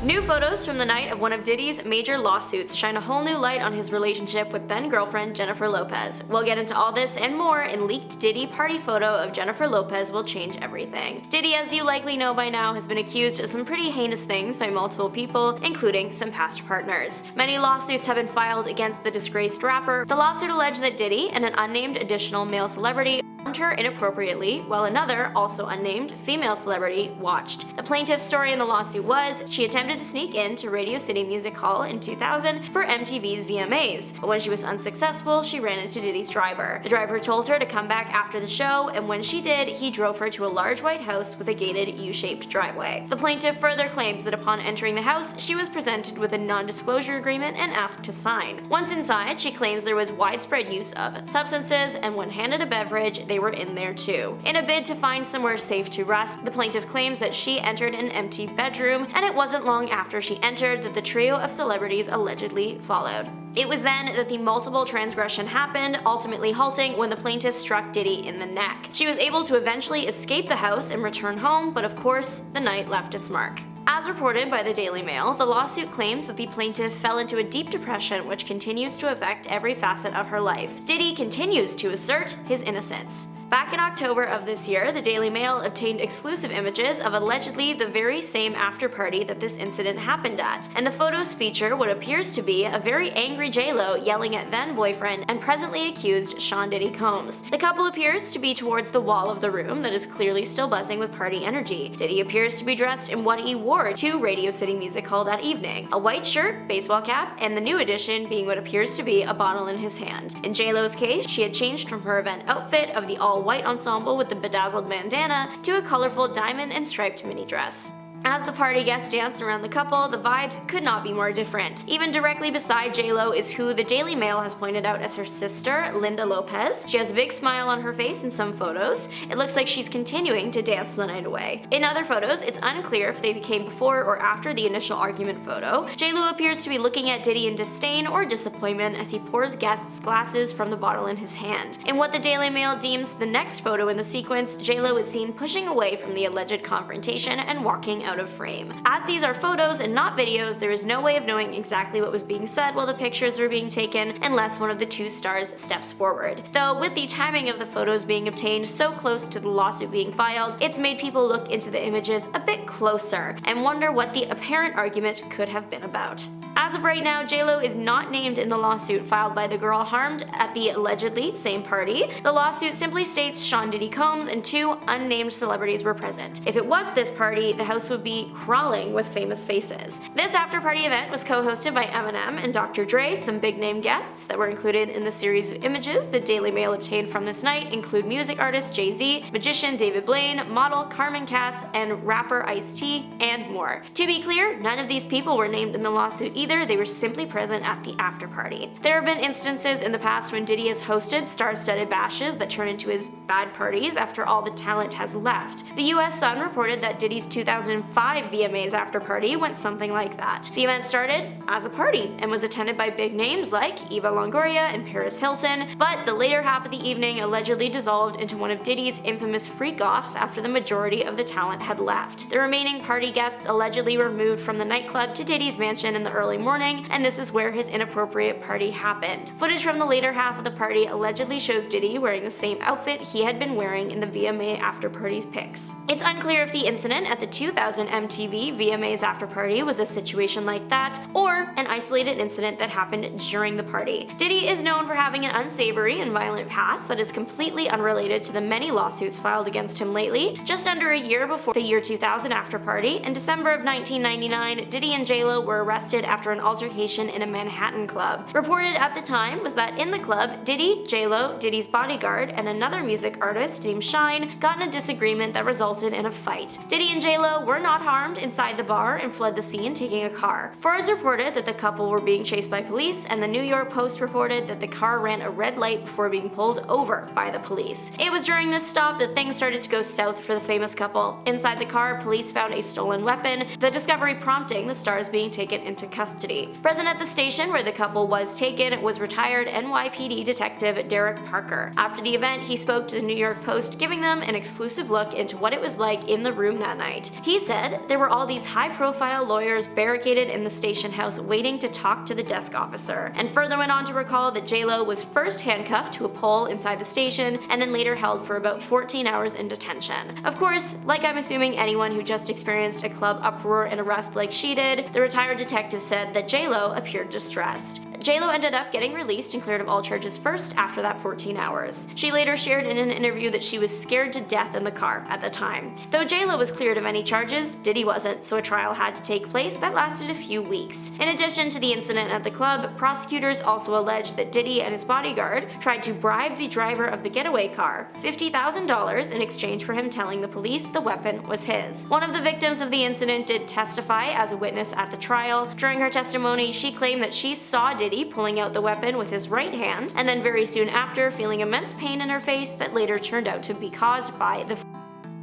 New photos from the night of one of Diddy's major lawsuits shine a whole new light on his relationship with then-girlfriend Jennifer Lopez. We'll get into all this and more in leaked Diddy party photo of Jennifer Lopez will change everything. Diddy, as you likely know by now, has been accused of some pretty heinous things by multiple people, including some past partners. Many lawsuits have been filed against the disgraced rapper. The lawsuit alleged that Diddy and an unnamed additional male celebrity harmed her inappropriately, while another, also unnamed, female celebrity watched. The plaintiff's story in the lawsuit was, she attempted to sneak into Radio City Music Hall in 2000 for MTV's VMAs, but when she was unsuccessful, she ran into Diddy's driver. The driver told her to come back after the show, and when she did, he drove her to a large white house with a gated U-shaped driveway. The plaintiff further claims that upon entering the house, she was presented with a non-disclosure agreement and asked to sign. Once inside, she claims there was widespread use of substances, and when handed a beverage, they were in there too. In a bid to find somewhere safe to rest, the plaintiff claims that she entered an empty bedroom, and it wasn't long after she entered that the trio of celebrities allegedly followed. It was then that the multiple transgression happened, ultimately halting when the plaintiff struck Diddy in the neck. She was able to eventually escape the house and return home, but of course, the night left its mark. As reported by the Daily Mail, the lawsuit claims that the plaintiff fell into a deep depression which continues to affect every facet of her life. Diddy continues to assert his innocence. Back in October of this year, the Daily Mail obtained exclusive images of allegedly the very same after-party that this incident happened at, and the photos feature what appears to be a very angry J.Lo yelling at then-boyfriend and presently accused Sean Diddy Combs. The couple appears to be towards the wall of the room that is clearly still buzzing with party energy. Diddy appears to be dressed in what he wore to Radio City Music Hall that evening, a white shirt, baseball cap, and the new addition being what appears to be a bottle in his hand. In J.Lo's case, she had changed from her event outfit of the all-white ensemble with the bedazzled bandana to a colorful diamond and striped mini dress. As the party guests dance around the couple, the vibes could not be more different. Even directly beside J.Lo is who the Daily Mail has pointed out as her sister, Linda Lopez. She has a big smile on her face in some photos. It looks like she's continuing to dance the night away. In other photos, it's unclear if they became before or after the initial argument photo. J.Lo appears to be looking at Diddy in disdain or disappointment as he pours guests glasses from the bottle in his hand. In what the Daily Mail deems the next photo in the sequence, J.Lo is seen pushing away from the alleged confrontation and walking out of frame. As these are photos and not videos, there is no way of knowing exactly what was being said while the pictures were being taken unless one of the two stars steps forward. Though with the timing of the photos being obtained so close to the lawsuit being filed, it's made people look into the images a bit closer and wonder what the apparent argument could have been about. As of right now, J.Lo is not named in the lawsuit filed by the girl harmed at the allegedly same party. The lawsuit simply states Sean Diddy Combs and two unnamed celebrities were present. If it was this party, the house would be crawling with famous faces. This after-party event was co-hosted by Eminem and Dr. Dre. Some big-name guests that were included in the series of images the Daily Mail obtained from this night include music artist Jay-Z, magician David Blaine, model Carmen Cass, and rapper Ice-T, and more. To be clear, none of these people were named in the lawsuit either. They were simply present at the after-party. There have been instances in the past when Diddy has hosted star-studded bashes that turn into his bad parties after all the talent has left. The US Sun reported that Diddy's 2005 VMAs after-party went something like that. The event started as a party and was attended by big names like Eva Longoria and Paris Hilton, but the later half of the evening allegedly dissolved into one of Diddy's infamous freak-offs after the majority of the talent had left. The remaining party guests allegedly were moved from the nightclub to Diddy's mansion in the early morning, and this is where his inappropriate party happened. Footage from the later half of the party allegedly shows Diddy wearing the same outfit he had been wearing in the VMA after-party pics. It's unclear if the incident at the 2000 MTV VMAs after-party was a situation like that, or an isolated incident that happened during the party. Diddy is known for having an unsavory and violent past that is completely unrelated to the many lawsuits filed against him lately. Just under a year before the year 2000 after-party, in December of 1999, Diddy and J.Lo were arrested after an altercation in a Manhattan club. Reported at the time was that in the club, Diddy, J.Lo, Diddy's bodyguard, and another music artist named Shine got in a disagreement that resulted in a fight. Diddy and J.Lo were not harmed inside the bar and fled the scene taking a car. Forbes reported that the couple were being chased by police, and the New York Post reported that the car ran a red light before being pulled over by the police. It was during this stop that things started to go south for the famous couple. Inside the car, police found a stolen weapon, the discovery prompting the stars being taken into custody. custody. Present at the station where the couple was taken was retired NYPD detective Derek Parker. After the event, he spoke to the New York Post, giving them an exclusive look into what it was like in the room that night. He said there were all these high-profile lawyers barricaded in the station house waiting to talk to the desk officer, and further went on to recall that J.Lo was first handcuffed to a pole inside the station and then later held for about 14 hours in detention. Of course, like I'm assuming anyone who just experienced a club uproar and arrest like she did, the retired detective said that J.Lo appeared distressed. J.Lo ended up getting released and cleared of all charges first after that 14 hours. She later shared in an interview that she was scared to death in the car at the time. Though J.Lo was cleared of any charges, Diddy wasn't, so a trial had to take place that lasted a few weeks. In addition to the incident at the club, prosecutors also alleged that Diddy and his bodyguard tried to bribe the driver of the getaway car $50,000 in exchange for him telling the police the weapon was his. One of the victims of the incident did testify as a witness at the trial. During her testimony, she claimed that she saw Diddy pulling out the weapon with his right hand, and then very soon after feeling immense pain in her face that later turned out to be caused by the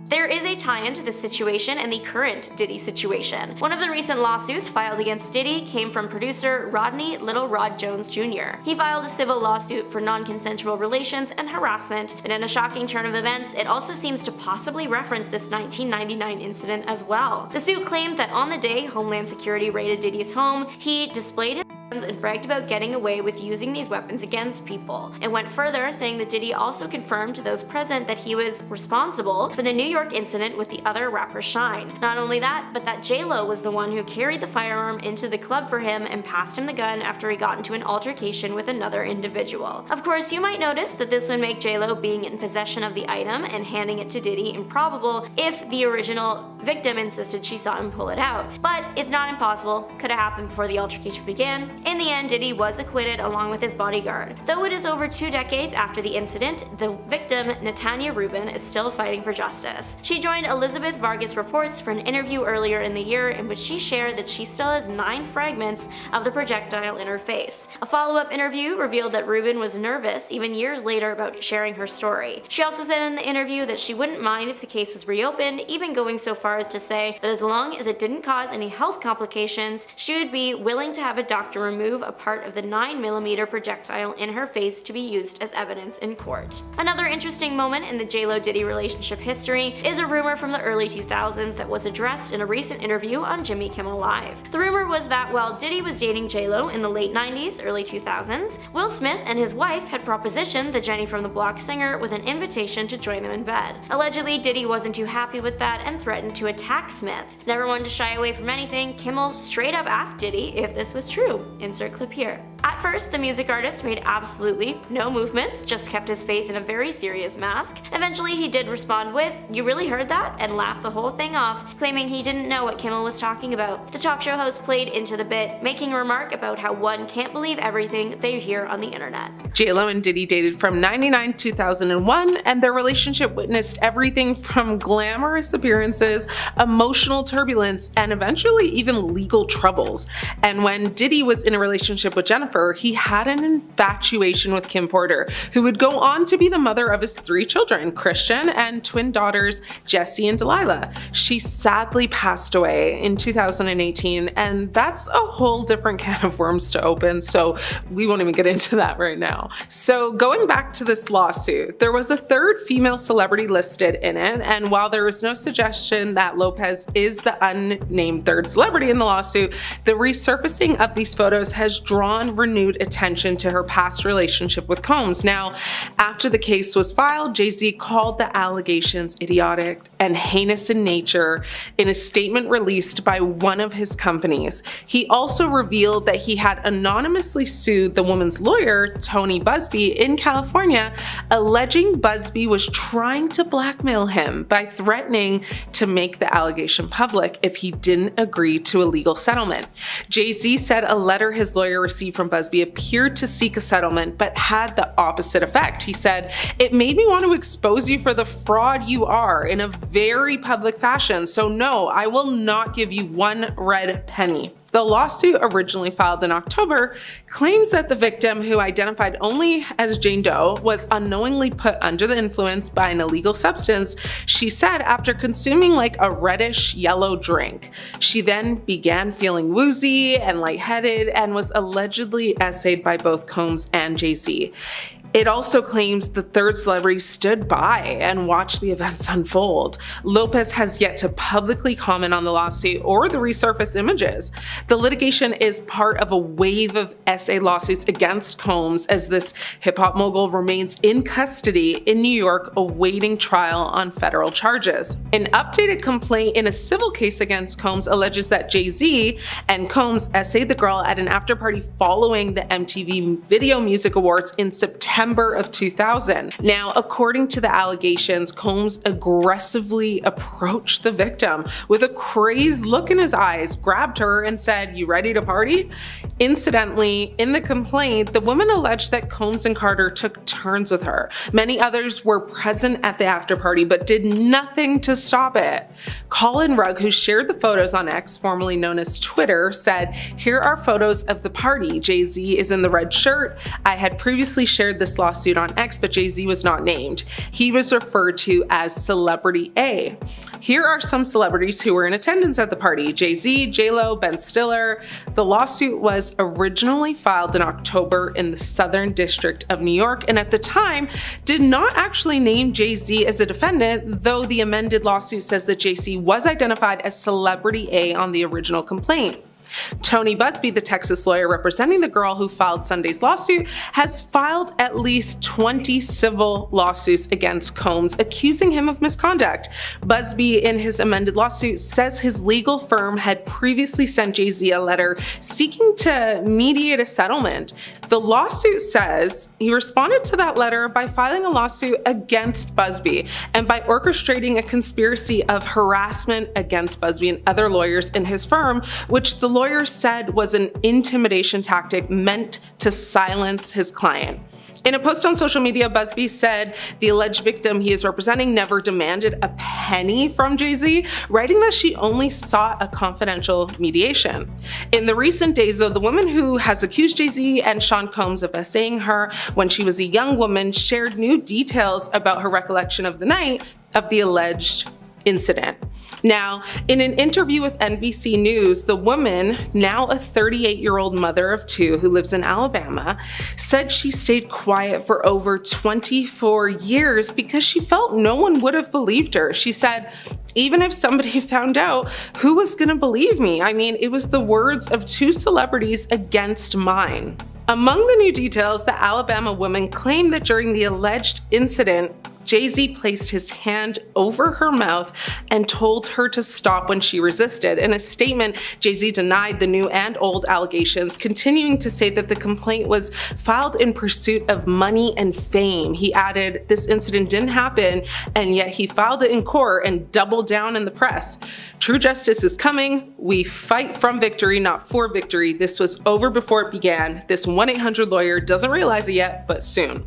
There is a tie-in to this situation and the current Diddy situation. One of the recent lawsuits filed against Diddy came from producer Rodney Little Rod Jones Jr. He filed a civil lawsuit for non-consensual relations and harassment, and in a shocking turn of events, it also seems to possibly reference this 1999 incident as well. The suit claimed that on the day Homeland Security raided Diddy's home, he displayed his and bragged about getting away with using these weapons against people. It went further, saying that Diddy also confirmed to those present that he was responsible for the New York incident with the other rapper Shine. Not only that, but that J.Lo was the one who carried the firearm into the club for him and passed him the gun after he got into an altercation with another individual. Of course, you might notice that this would make J.Lo being in possession of the item and handing it to Diddy improbable if the original victim insisted she saw him pull it out. But it's not impossible, could have happened before the altercation began. In the end, Diddy was acquitted along with his bodyguard. Though it is over 2 decades after the incident, the victim, Natanya Rubin, is still fighting for justice. She joined Elizabeth Vargas Reports for an interview earlier in the year in which she shared that she still has 9 fragments of the projectile in her face. A follow-up interview revealed that Rubin was nervous even years later about sharing her story. She also said in the interview that she wouldn't mind if the case was reopened, even going so far as to say that as long as it didn't cause any health complications, she would be willing to have a doctor remove a part of the 9mm projectile in her face to be used as evidence in court. Another interesting moment in the J.Lo Diddy relationship history is a rumor from the early 2000s that was addressed in a recent interview on Jimmy Kimmel Live. The rumor was that while Diddy was dating J.Lo in the late 90s, early 2000s, Will Smith and his wife had propositioned the Jenny from the Block singer with an invitation to join them in bed. Allegedly, Diddy wasn't too happy with that and threatened to attack Smith. Never one to shy away from anything, Kimmel straight up asked Diddy if this was true. Insert clip here. At first, the music artist made absolutely no movements, just kept his face in a very serious mask. Eventually, he did respond with, "You really heard that?" and laughed the whole thing off, claiming he didn't know what Kimmel was talking about. The talk show host played into the bit, making a remark about how one can't believe everything they hear on the internet. J.Lo and Diddy dated from 1999 to 2001, and their relationship witnessed everything from glamorous appearances, emotional turbulence, and eventually even legal troubles. And when Diddy was in a relationship with Jennifer, he had an infatuation with Kim Porter, who would go on to be the mother of his 3 children, Christian, and twin daughters, Jessie and Delilah. She sadly passed away in 2018, and that's a whole different can of worms to open, so we won't even get into that right now. So going back to this lawsuit, there was a 3rd female celebrity listed in it, and while there was no suggestion that Lopez is the unnamed 3rd celebrity in the lawsuit, the resurfacing of these photos has drawn renewed attention to her past relationship with Combs. Now, after the case was filed, Jay-Z called the allegations idiotic and heinous in nature in a statement released by one of his companies. He also revealed that he had anonymously sued the woman's lawyer, Tony Busby, in California, alleging Busby was trying to blackmail him by threatening to make the allegation public if he didn't agree to a legal settlement. Jay-Z said a letter his lawyer received from Busby appeared to seek a settlement but had the opposite effect. He said, "It made me want to expose you for the fraud you are in a very public fashion. So no, I will not give you one red penny. The lawsuit, originally filed in October, claims that the victim, who identified only as Jane Doe, was unknowingly put under the influence by an illegal substance, she said, after consuming like a reddish yellow drink. She then began feeling woozy and lightheaded and was allegedly essayed by both Combs and Jay-Z. It also claims the third celebrity stood by and watched the events unfold. Lopez has yet to publicly comment on the lawsuit or the resurfaced images. The litigation is part of a wave of SA lawsuits against Combs as this hip-hop mogul remains in custody in New York awaiting trial on federal charges. An updated complaint in a civil case against Combs alleges that Jay-Z and Combs essayed the girl at an after-party following the MTV Video Music Awards in September of 2000. Now, according to the allegations, Combs aggressively approached the victim with a crazed look in his eyes, grabbed her and said, "You ready to party?" Incidentally, in the complaint, the woman alleged that Combs and Carter took turns with her. Many others were present at the after party but did nothing to stop it. Colin Rugg, who shared the photos on X, formerly known as Twitter, said, "Here are photos of the party. Jay-Z is in the red shirt. I had previously shared this lawsuit on X, but Jay-Z was not named. He was referred to as Celebrity A. Here are some celebrities who were in attendance at the party: Jay-Z, J.Lo, Ben Stiller." The lawsuit was originally filed in October in the Southern District of New York, and at the time did not actually name Jay-Z as a defendant, though the amended lawsuit says that Jay-Z was identified as Celebrity A on the original complaint. Tony Busby, the Texas lawyer representing the girl who filed Sunday's lawsuit, has filed at least 20 civil lawsuits against Combs, accusing him of misconduct. Busby, in his amended lawsuit, says his legal firm had previously sent Jay-Z a letter seeking to mediate a settlement. The lawsuit says he responded to that letter by filing a lawsuit against Busby and by orchestrating a conspiracy of harassment against Busby and other lawyers in his firm, which the lawyer said was an intimidation tactic meant to silence his client. In a post on social media, Busby said the alleged victim he is representing never demanded a penny from Jay-Z, writing that she only sought a confidential mediation. In the recent days, though, the woman who has accused Jay-Z and Sean Combs of essaying her when she was a young woman shared new details about her recollection of the night of the alleged incident. Now, in an interview with NBC News, the woman, now a 38-year-old mother of two who lives in Alabama, said she stayed quiet for over 24 years because she felt no one would have believed her. She said, "Even if somebody found out, who was gonna believe me? I mean, it was the words of two celebrities against mine." Among the new details, the Alabama woman claimed that during the alleged incident, Jay-Z placed his hand over her mouth and told her to stop when she resisted. In a statement, Jay-Z denied the new and old allegations, continuing to say that the complaint was filed in pursuit of money and fame. He added, "This incident didn't happen, and yet he filed it in court and doubled down in the press. True justice is coming. We fight from victory, not for victory. This was over before it began. This 1-800 lawyer doesn't realize it yet, but soon."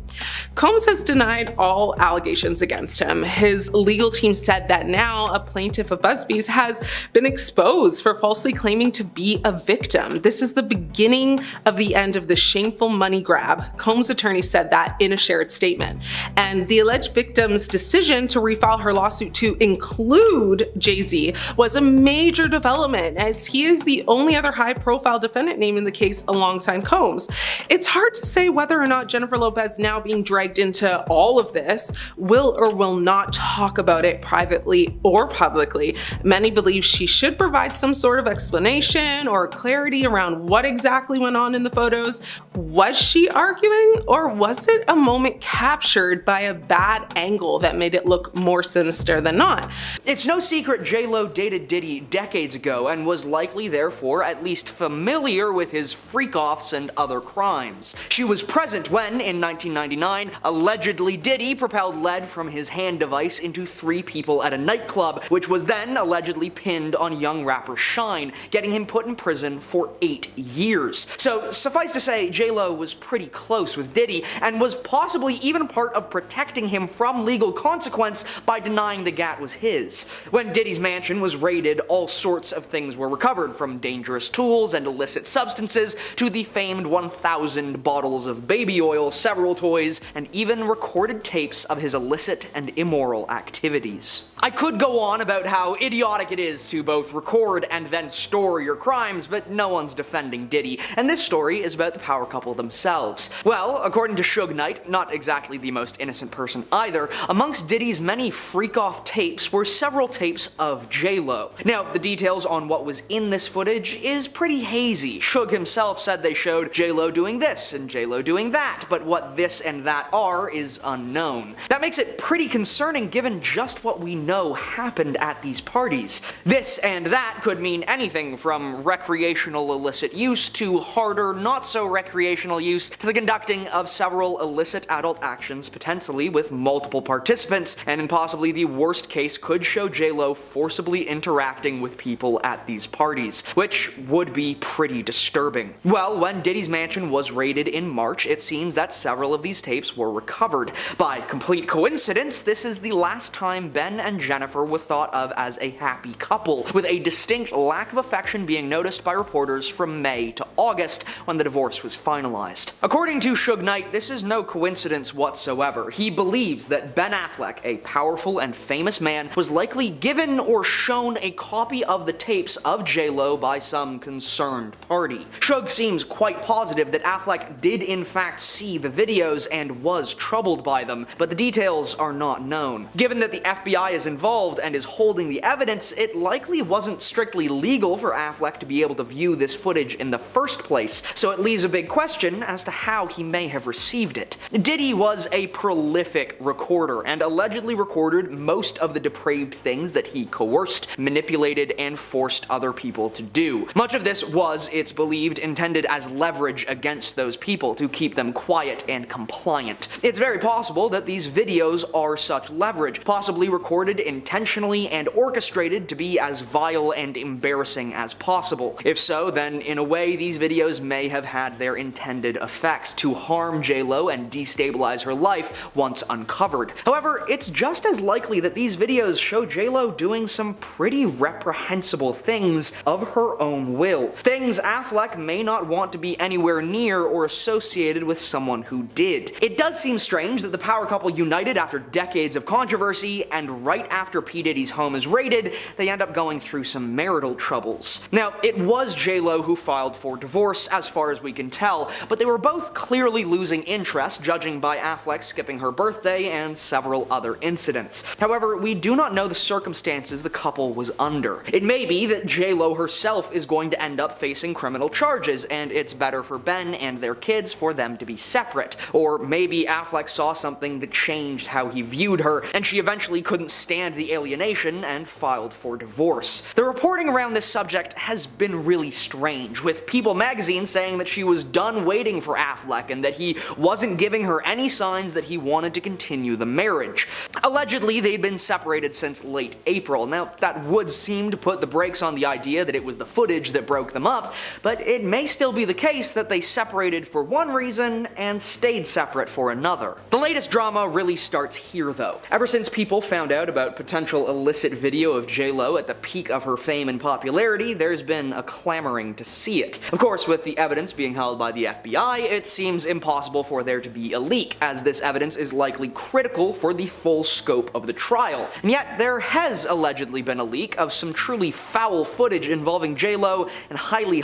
Combs has denied all allegations against him. His legal team said that now a plaintiff of Busby's has been exposed for falsely claiming to be a victim. This is the beginning of the end of the shameful money grab. Combs' attorney said that in a shared statement. And the alleged victim's decision to refile her lawsuit to include Jay-Z was a major development, as he is the only other high-profile defendant named in the case alongside Combs. It's hard to say whether or not Jennifer Lopez, now being dragged into all of this, will or will not talk about it privately or publicly. Many believe she should provide some sort of explanation or clarity around what exactly went on in the photos. Was she arguing, or was it a moment captured by a bad angle that made it look more sinister than not? It's no secret J.Lo dated Diddy decades ago and was likely therefore at least familiar with his freak-offs and other crimes. She was present when, in 1999, allegedly Diddy propelled led from his hand device into 3 people at a nightclub, which was then allegedly pinned on young rapper Shine, getting him put in prison for 8 years. So suffice to say, J.Lo was pretty close with Diddy, and was possibly even part of protecting him from legal consequence by denying the gat was his. When Diddy's mansion was raided, all sorts of things were recovered, from dangerous tools and illicit substances to the famed 1,000 bottles of baby oil, several toys, and even recorded tapes of his illicit and immoral activities. I could go on about how idiotic it is to both record and then store your crimes, but no one's defending Diddy, and this story is about the power couple themselves. Well, according to Suge Knight, not exactly the most innocent person either, amongst Diddy's many freak-off tapes were several tapes of J.Lo. Now, the details on what was in this footage is pretty hazy. Suge himself said they showed J.Lo doing this and J.Lo doing that, but what this and that are is unknown. That makes it pretty concerning given just what we know happened at these parties. This and that could mean anything from recreational illicit use to harder, not so recreational use, to the conducting of several illicit adult actions, potentially with multiple participants, and in possibly the worst case could show J.Lo forcibly interacting with people at these parties, which would be pretty disturbing. Well, when Diddy's mansion was raided in March, it seems that several of these tapes were recovered. By complete coincidence, this is the last time Ben and Jennifer were thought of as a happy couple, with a distinct lack of affection being noticed by reporters from May to August when the divorce was finalized. According to Suge Knight, this is no coincidence whatsoever. He believes that Ben Affleck, a powerful and famous man, was likely given or shown a copy of the tapes of J.Lo by some concerned party. Suge seems quite positive that Affleck did in fact see the videos and was troubled by them, but the details are not known. Given that the FBI is involved and is holding the evidence, it likely wasn't strictly legal for Affleck to be able to view this footage in the first place, so it leaves a big question as to how he may have received it. Diddy was a prolific recorder and allegedly recorded most of the depraved things that he coerced, manipulated, and forced other people to do. Much of this was, it's believed, intended as leverage against those people to keep them quiet and compliant. It's very possible that these videos are such leverage, possibly recorded intentionally and orchestrated to be as vile and embarrassing as possible. If so, then in a way these videos may have had their intended effect, to harm J.Lo and destabilize her life once uncovered. However, it's just as likely that these videos show J.Lo doing some pretty reprehensible things of her own will. Things Affleck may not want to be anywhere near or associated with someone who did. It does seem strange that the power couple united after decades of controversy, and right after P. Diddy's home is raided, they end up going through some marital troubles. Now, it was J.Lo who filed for divorce, as far as we can tell, but they were both clearly losing interest, judging by Affleck skipping her birthday and several other incidents. However, we do not know the circumstances the couple was under. It may be that J.Lo herself is going to end up facing criminal charges, and it's better for Ben and their kids for them to be separate. Or maybe Affleck saw something that changed how he viewed her, and she eventually couldn't stand the alienation and filed for divorce. The reporting around this subject has been really strange, with People magazine saying that she was done waiting for Affleck and that he wasn't giving her any signs that he wanted to continue the marriage. Allegedly, they'd been separated since late April. Now, that would seem to put the brakes on the idea that it was the footage that broke them up, but it may still be the case that they separated for one reason and stayed separate for another. The latest drama really starts here, though. Ever since people found out about potential illicit video of J.Lo at the peak of her fame and popularity, there's been a clamoring to see it. Of course, with the evidence being held by the FBI, it seems impossible for there to be a leak, as this evidence is likely critical for the full scope of the trial. And yet, there has allegedly been a leak of some truly foul footage involving J.Lo and highly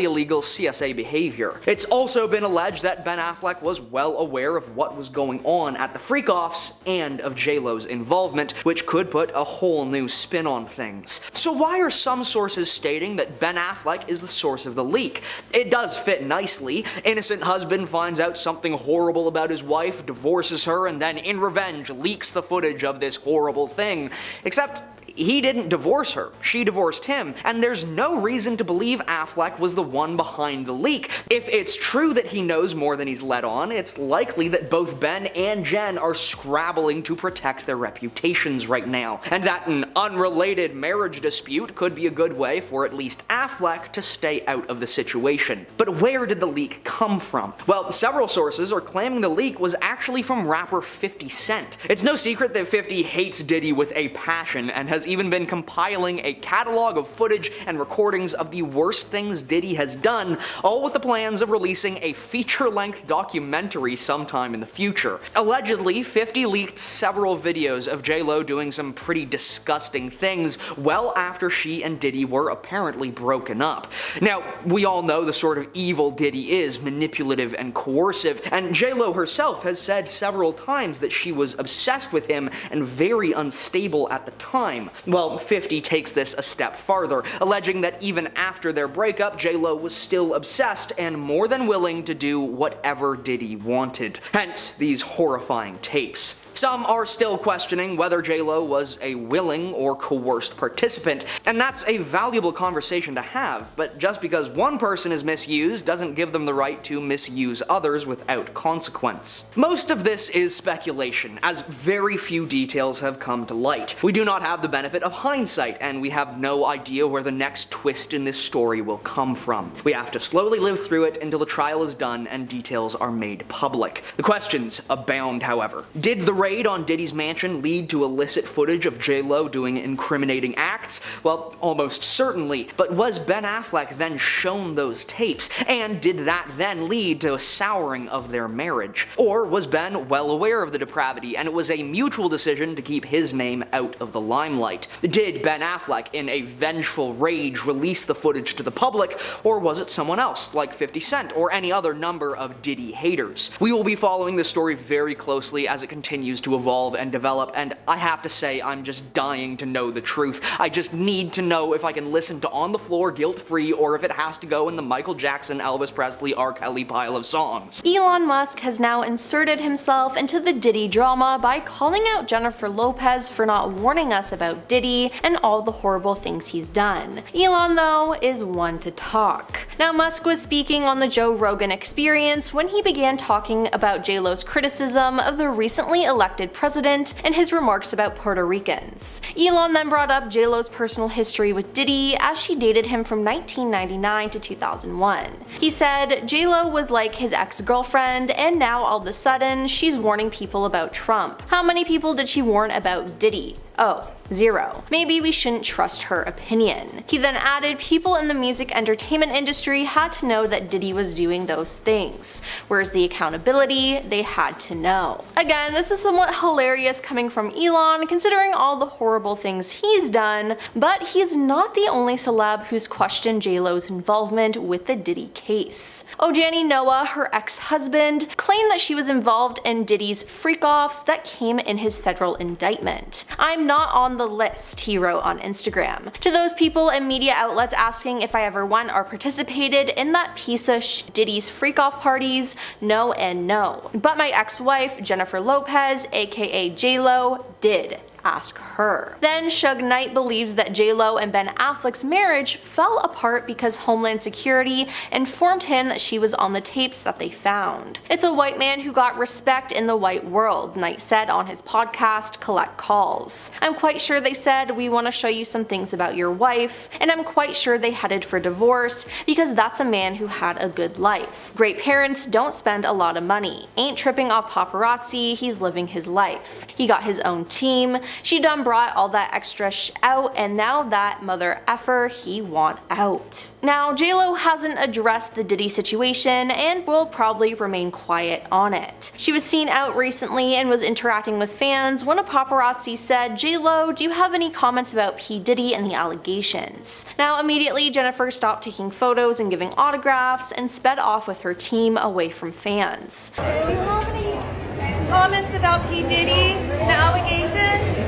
illegal CSA behavior. It's also been alleged that Ben Affleck was well aware of what was going on at the freak-offs and of J.Lo's involvement, which could put a whole new spin on things. So why are some sources stating that Ben Affleck is the source of the leak? It does fit nicely. Innocent husband finds out something horrible about his wife, divorces her, and then in revenge leaks the footage of this horrible thing. Except, He didn't divorce her, she divorced him, and there's no reason to believe Affleck was the one behind the leak. If it's true that he knows more than he's let on, it's likely that both Ben and Jen are scrabbling to protect their reputations right now, and that an unrelated marriage dispute could be a good way for at least Affleck to stay out of the situation. But where did the leak come from? Well, several sources are claiming the leak was actually from rapper 50 Cent. It's no secret that 50 hates Diddy with a passion and has even been compiling a catalog of footage and recordings of the worst things Diddy has done, all with the plans of releasing a feature-length documentary sometime in the future. Allegedly, 50 leaked several videos of J.Lo doing some pretty disgusting things well after she and Diddy were apparently broken up. Now, we all know the sort of evil Diddy is, manipulative and coercive, and J.Lo herself has said several times that she was obsessed with him and very unstable at the time. Well, 50 takes this a step farther, alleging that even after their breakup, J.Lo was still obsessed and more than willing to do whatever Diddy wanted. Hence, these horrifying tapes. Some are still questioning whether J.Lo was a willing or coerced participant, and that's a valuable conversation to have, but just because one person is misused doesn't give them the right to misuse others without consequence. Most of this is speculation, as very few details have come to light. We do not have the benefit of hindsight, and we have no idea where the next twist in this story will come from. We have to slowly live through it until the trial is done and details are made public. The questions abound, however. Did the raid on Diddy's mansion lead to illicit footage of J.Lo doing incriminating acts? Well, almost certainly. But was Ben Affleck then shown those tapes? And did that then lead to a souring of their marriage? Or was Ben well aware of the depravity and it was a mutual decision to keep his name out of the limelight? Did Ben Affleck, in a vengeful rage, release the footage to the public? Or was it someone else, like 50 Cent or any other number of Diddy haters? We will be following this story very closely as it continues to evolve and develop, and I have to say I'm just dying to know the truth. I just need to know if I can listen to On the Floor guilt-free or if it has to go in the Michael Jackson, Elvis Presley, R. Kelly pile of songs. Elon Musk has now inserted himself into the Diddy drama by calling out Jennifer Lopez for not warning us about Diddy and all the horrible things he's done. Elon, though, is one to talk. Now, Musk was speaking on the Joe Rogan Experience when he began talking about J.Lo's criticism of the recently elected president and his remarks about Puerto Ricans. Elon then brought up J.Lo's personal history with Diddy as she dated him from 1999 to 2001. He said J.Lo was like his ex-girlfriend and now all of a sudden she's warning people about Trump. How many people did she warn about Diddy? Oh, 0. Maybe we shouldn't trust her opinion. He then added people in the music entertainment industry had to know that Diddy was doing those things. Where's the accountability? They had to know. Again, this is somewhat hilarious coming from Elon considering all the horrible things he's done, but he's not the only celeb who's questioned J.Lo's involvement with the Diddy case. Ojani Noah, her ex-husband, claimed that she was involved in Diddy's freak-offs that came in his federal indictment. I'm not on the list, he wrote on Instagram. To those people and media outlets asking if I ever went or participated in that piece of Diddy's freak-off parties, no and no. But my ex-wife, Jennifer Lopez, aka J.Lo, did. Ask her. Then Suge Knight believes that J.Lo and Ben Affleck's marriage fell apart because Homeland Security informed him that she was on the tapes that they found. It's a white man who got respect in the white world, Knight said on his podcast, Collect Calls. I'm quite sure they said, we want to show you some things about your wife, and I'm quite sure they headed for divorce because that's a man who had a good life. Great parents don't spend a lot of money. Ain't tripping off paparazzi, he's living his life. He got his own team. She done brought all that extra out, and now that mother effer he want out. Now, J.Lo hasn't addressed the Diddy situation and will probably remain quiet on it. She was seen out recently and was interacting with fans when a paparazzi said, J.Lo, do you have any comments about P. Diddy and the allegations? Now, immediately Jennifer stopped taking photos and giving autographs and sped off with her team away from fans. Do you have any comments about P. Diddy and the allegations?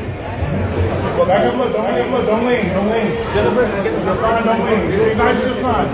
Well, back up, look, don't lean. Jennifer, you're fine, don't lean. You're nice, you're fine.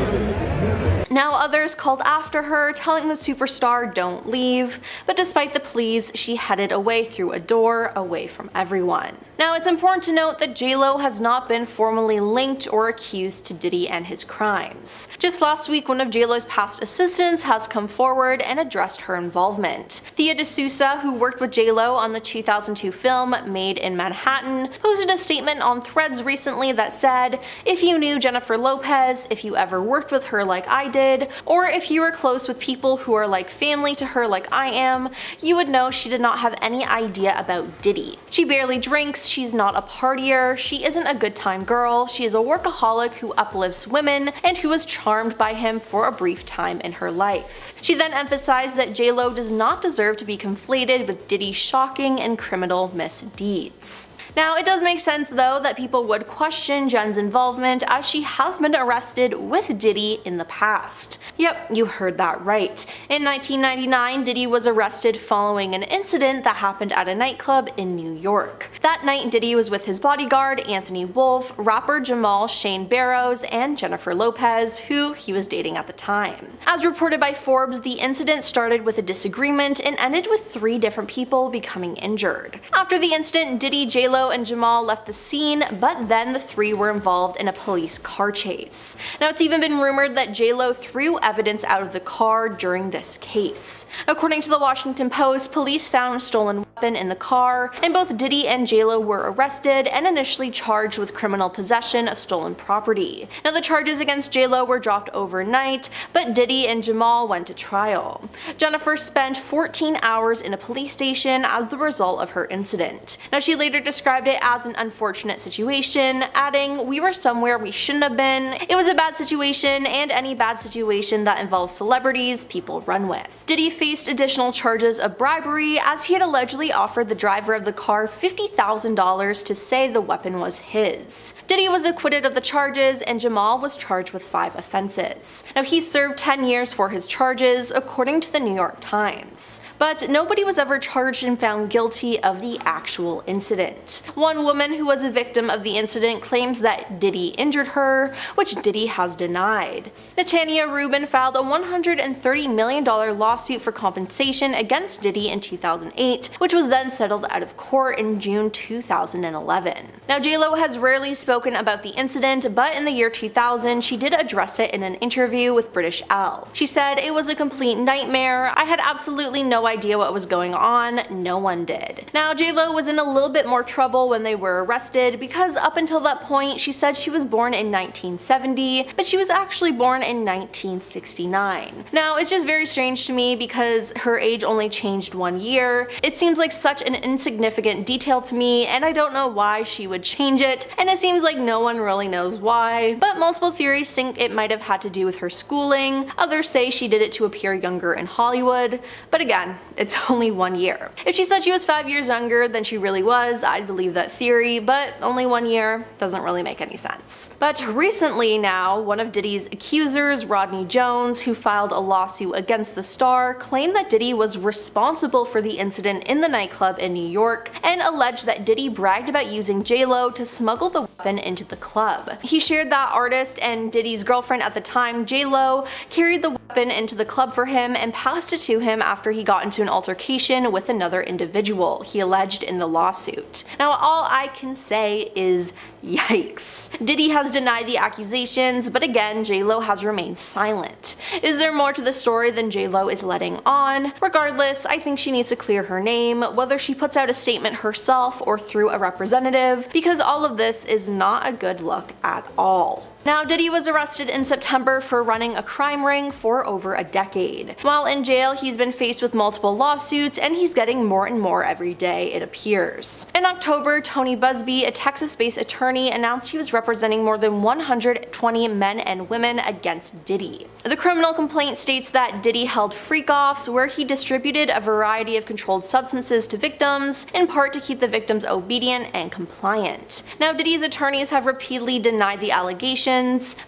Now others called after her, telling the superstar don't leave, but despite the pleas, she headed away through a door, away from everyone. Now it's important to note that J.Lo has not been formally linked or accused to Diddy and his crimes. Just last week, one of J.Lo's past assistants has come forward and addressed her involvement. Thea D'Souza, who worked with J.Lo on the 2002 film Made in Manhattan, posted a statement on Threads recently that said, "If you knew Jennifer Lopez, if you ever worked with her like I did, or if you were close with people who are like family to her like I am, you would know she did not have any idea about Diddy. She barely drinks, she's not a partier, she isn't a good time girl, she is a workaholic who uplifts women and who was charmed by him for a brief time in her life." She then emphasized that J.Lo does not deserve to be conflated with Diddy's shocking and criminal misdeeds. Now, it does make sense though that people would question Jen's involvement, as she has been arrested with Diddy in the past. Yep, you heard that right. In 1999, Diddy was arrested following an incident that happened at a nightclub in New York. That night, Diddy was with his bodyguard, Anthony Wolf, rapper Jamal Shane Barrows, and Jennifer Lopez, who he was dating at the time. As reported by Forbes, the incident started with a disagreement and ended with 3 different people becoming injured. After the incident, Diddy, J.Lo, and Jamal left the scene, but then the 3 were involved in a police car chase. Now, it's even been rumored that J.Lo threw evidence out of the car during this case. According to the Washington Post, police found a stolen weapon in the car, and both Diddy and J.Lo were arrested and initially charged with criminal possession of stolen property. Now, the charges against J.Lo were dropped overnight, but Diddy and Jamal went to trial. Jennifer spent 14 hours in a police station as the result of her incident. Now, she later described it as an unfortunate situation, adding, "We were somewhere we shouldn't have been. It was a bad situation, and any bad situation that involves celebrities, people run with." Diddy faced additional charges of bribery, as he had allegedly offered the driver of the car $50,000 to say the weapon was his. Diddy was acquitted of the charges, and Jamal was charged with 5 offenses. Now, he served 10 years for his charges, according to the New York Times. But nobody was ever charged and found guilty of the actual incident. One woman who was a victim of the incident claims that Diddy injured her, which Diddy has denied. Natania Rubin filed a $130 million lawsuit for compensation against Diddy in 2008, which was then settled out of court in June 2011. Now, J.Lo has rarely spoken about the incident, but in the year 2000, she did address it in an interview with British Elle. She said, "It was a complete nightmare. I had absolutely no idea what was going on. No one did." Now, J.Lo was in a little bit more trouble when they were arrested, because up until that point, she said she was born in 1970, but she was actually born in 1969. Now, it's just very strange to me because her age only changed 1 year. It seems like such an insignificant detail to me, and I don't know why she would change it, and it seems like no one really knows why, but multiple theories think it might have had to do with her schooling. Others say she did it to appear younger in Hollywood, but again, it's only 1 year. If she said she was 5 years younger than she really was, I'd believe that theory, but only 1 year doesn't really make any sense. But recently now, one of Diddy's accusers, Rodney Jones, who filed a lawsuit against the star, claimed that Diddy was responsible for the incident in the nightclub in New York and alleged that Diddy bragged about using J.Lo to smuggle the weapon into the club. He shared that artist and Diddy's girlfriend at the time, J.Lo, carried the weapon into the club for him and passed it to him after he got into an altercation with another individual, he alleged in the lawsuit. Now, all I can say is yikes. Diddy has denied the accusations, but again, J.Lo has remained silent. Is there more to the story than J.Lo is letting on? Regardless, I think she needs to clear her name, whether she puts out a statement herself or through a representative, because all of this is not a good look at all. Now, Diddy was arrested in September for running a crime ring for over a decade. While in jail, he's been faced with multiple lawsuits, and he's getting more and more every day, it appears. In October, Tony Busby, a Texas-based attorney, announced he was representing more than 120 men and women against Diddy. The criminal complaint states that Diddy held freak-offs where he distributed a variety of controlled substances to victims, in part to keep the victims obedient and compliant. Now, Diddy's attorneys have repeatedly denied the allegations.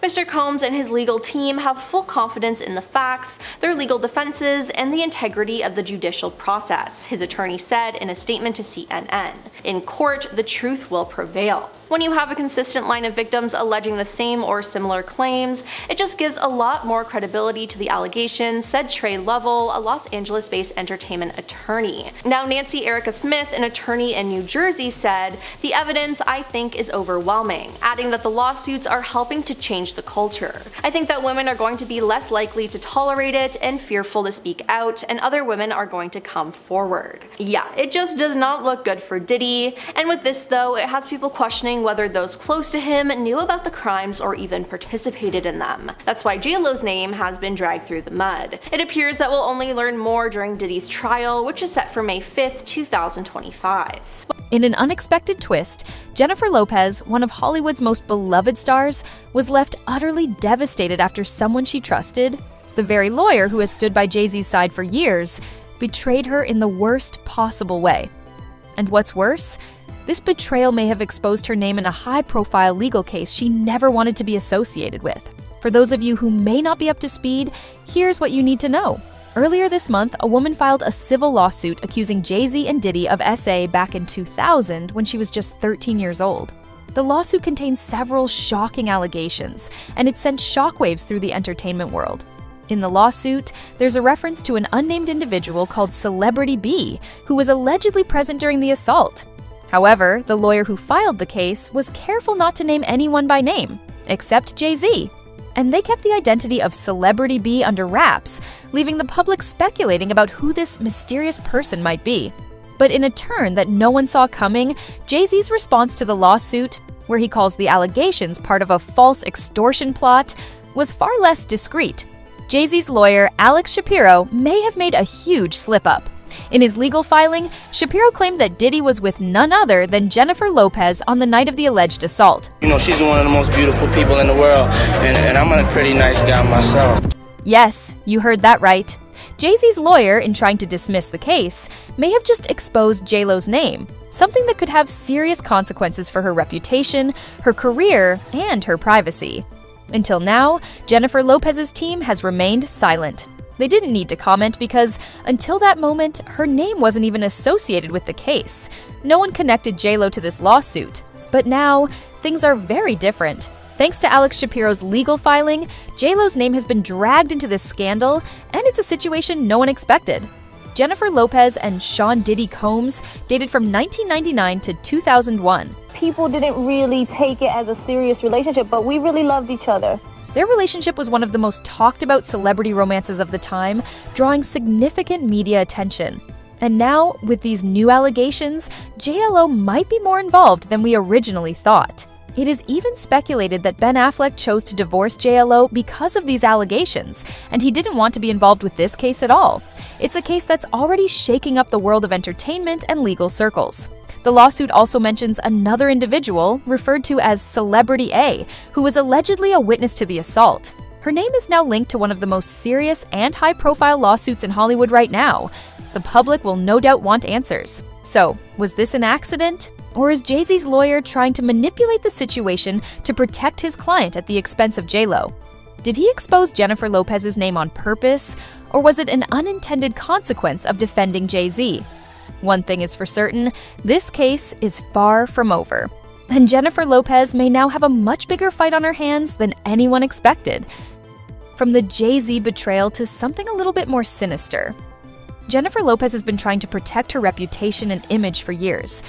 Mr. Combs and his legal team have full confidence in the facts, their legal defenses, and the integrity of the judicial process, his attorney said in a statement to CNN. In court, the truth will prevail. When you have a consistent line of victims alleging the same or similar claims, it just gives a lot more credibility to the allegations, said Trey Lovell, a Los Angeles-based entertainment attorney. Now, Nancy Erica Smith, an attorney in New Jersey, said, "The evidence, I think, is overwhelming," adding that the lawsuits are helping to change the culture. "I think that women are going to be less likely to tolerate it and fearful to speak out, and other women are going to come forward." Yeah, it just does not look good for Diddy, and with this though, it has people questioning whether those close to him knew about the crimes or even participated in them. That's why J.Lo's name has been dragged through the mud. It appears that we'll only learn more during Diddy's trial, which is set for May 5th, 2025. In an unexpected twist, Jennifer Lopez, one of Hollywood's most beloved stars, was left utterly devastated after someone she trusted, the very lawyer who has stood by Jay-Z's side for years, betrayed her in the worst possible way. And what's worse, this betrayal may have exposed her name in a high-profile legal case she never wanted to be associated with. For those of you who may not be up to speed, here's what you need to know. Earlier this month, a woman filed a civil lawsuit accusing Jay-Z and Diddy of SA back in 2000 when she was just 13 years old. The lawsuit contains several shocking allegations, and it sent shockwaves through the entertainment world. In the lawsuit, there's a reference to an unnamed individual called Celebrity B, who was allegedly present during the assault. However, the lawyer who filed the case was careful not to name anyone by name, except Jay-Z. And they kept the identity of Celebrity B under wraps, leaving the public speculating about who this mysterious person might be. But in a turn that no one saw coming, Jay-Z's response to the lawsuit, where he calls the allegations part of a false extortion plot, was far less discreet. Jay-Z's lawyer, Alex Shapiro, may have made a huge slip-up. In his legal filing, Shapiro claimed that Diddy was with none other than Jennifer Lopez on the night of the alleged assault. You know, she's one of the most beautiful people in the world, and I'm a pretty nice guy myself. Yes, you heard that right. Jay-Z's lawyer, in trying to dismiss the case, may have just exposed J.Lo's name, something that could have serious consequences for her reputation, her career, and her privacy. Until now, Jennifer Lopez's team has remained silent. They didn't need to comment because, until that moment, her name wasn't even associated with the case. No one connected J.Lo to this lawsuit. But now, things are very different. Thanks to Alex Shapiro's legal filing, J.Lo's name has been dragged into this scandal, and it's a situation no one expected. Jennifer Lopez and Sean Diddy Combs dated from 1999 to 2001. People didn't really take it as a serious relationship, but we really loved each other. Their relationship was one of the most talked about celebrity romances of the time, drawing significant media attention. And now, with these new allegations, J.Lo might be more involved than we originally thought. It is even speculated that Ben Affleck chose to divorce J.Lo because of these allegations, and he didn't want to be involved with this case at all. It's a case that's already shaking up the world of entertainment and legal circles. The lawsuit also mentions another individual, referred to as Celebrity A, who was allegedly a witness to the assault. Her name is now linked to one of the most serious and high-profile lawsuits in Hollywood right now. The public will no doubt want answers. So, was this an accident? Or is Jay-Z's lawyer trying to manipulate the situation to protect his client at the expense of J.Lo? Did he expose Jennifer Lopez's name on purpose, or was it an unintended consequence of defending Jay-Z? One thing is for certain, this case is far from over. And Jennifer Lopez may now have a much bigger fight on her hands than anyone expected. From the Jay-Z betrayal to something a little bit more sinister. Jennifer Lopez has been trying to protect her reputation and image for years.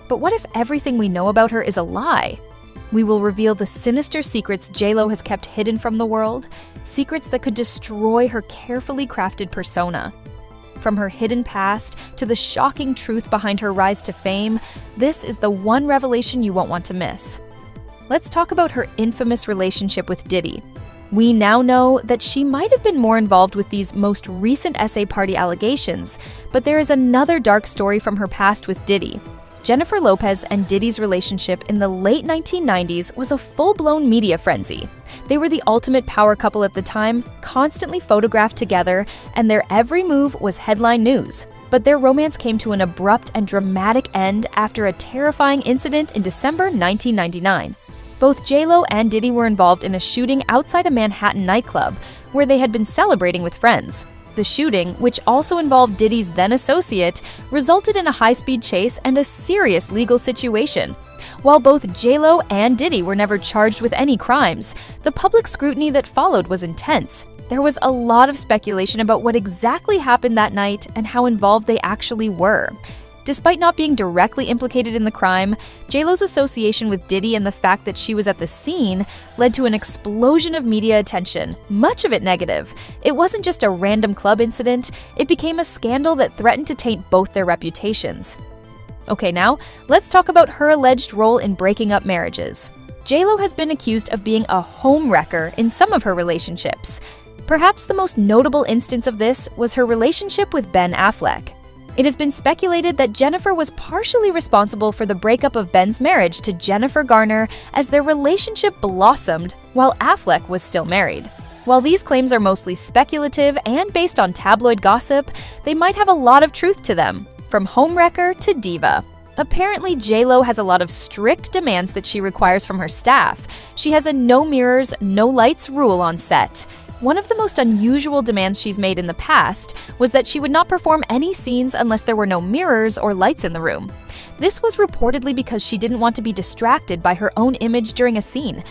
But what if everything we know about her is a lie? We will reveal the sinister secrets J.Lo has kept hidden from the world, secrets that could destroy her carefully crafted persona. From her hidden past to the shocking truth behind her rise to fame, this is the one revelation you won't want to miss. Let's talk about her infamous relationship with Diddy. We now know that she might have been more involved with these most recent SA party allegations, but there is another dark story from her past with Diddy. Jennifer Lopez and Diddy's relationship in the late 1990s was a full-blown media frenzy. They were the ultimate power couple at the time, constantly photographed together, and their every move was headline news. But their romance came to an abrupt and dramatic end after a terrifying incident in December 1999. Both J.Lo and Diddy were involved in a shooting outside a Manhattan nightclub, where they had been celebrating with friends. The shooting, which also involved Diddy's then-associate, resulted in a high-speed chase and a serious legal situation. While both J.Lo and Diddy were never charged with any crimes, the public scrutiny that followed was intense. There was a lot of speculation about what exactly happened that night and how involved they actually were. Despite not being directly implicated in the crime, J.Lo's association with Diddy and the fact that she was at the scene led to an explosion of media attention, much of it negative. It wasn't just a random club incident, it became a scandal that threatened to taint both their reputations. Okay, now, let's talk about her alleged role in breaking up marriages. J.Lo has been accused of being a home wrecker in some of her relationships. Perhaps the most notable instance of this was her relationship with Ben Affleck. It has been speculated that Jennifer was partially responsible for the breakup of Ben's marriage to Jennifer Garner as their relationship blossomed while Affleck was still married. While these claims are mostly speculative and based on tabloid gossip, they might have a lot of truth to them, from homewrecker to diva. Apparently, J.Lo has a lot of strict demands that she requires from her staff. She has a no mirrors, no lights rule on set. One of the most unusual demands she's made in the past was that she would not perform any scenes unless there were no mirrors or lights in the room. This was reportedly because she didn't want to be distracted by her own image during a scene.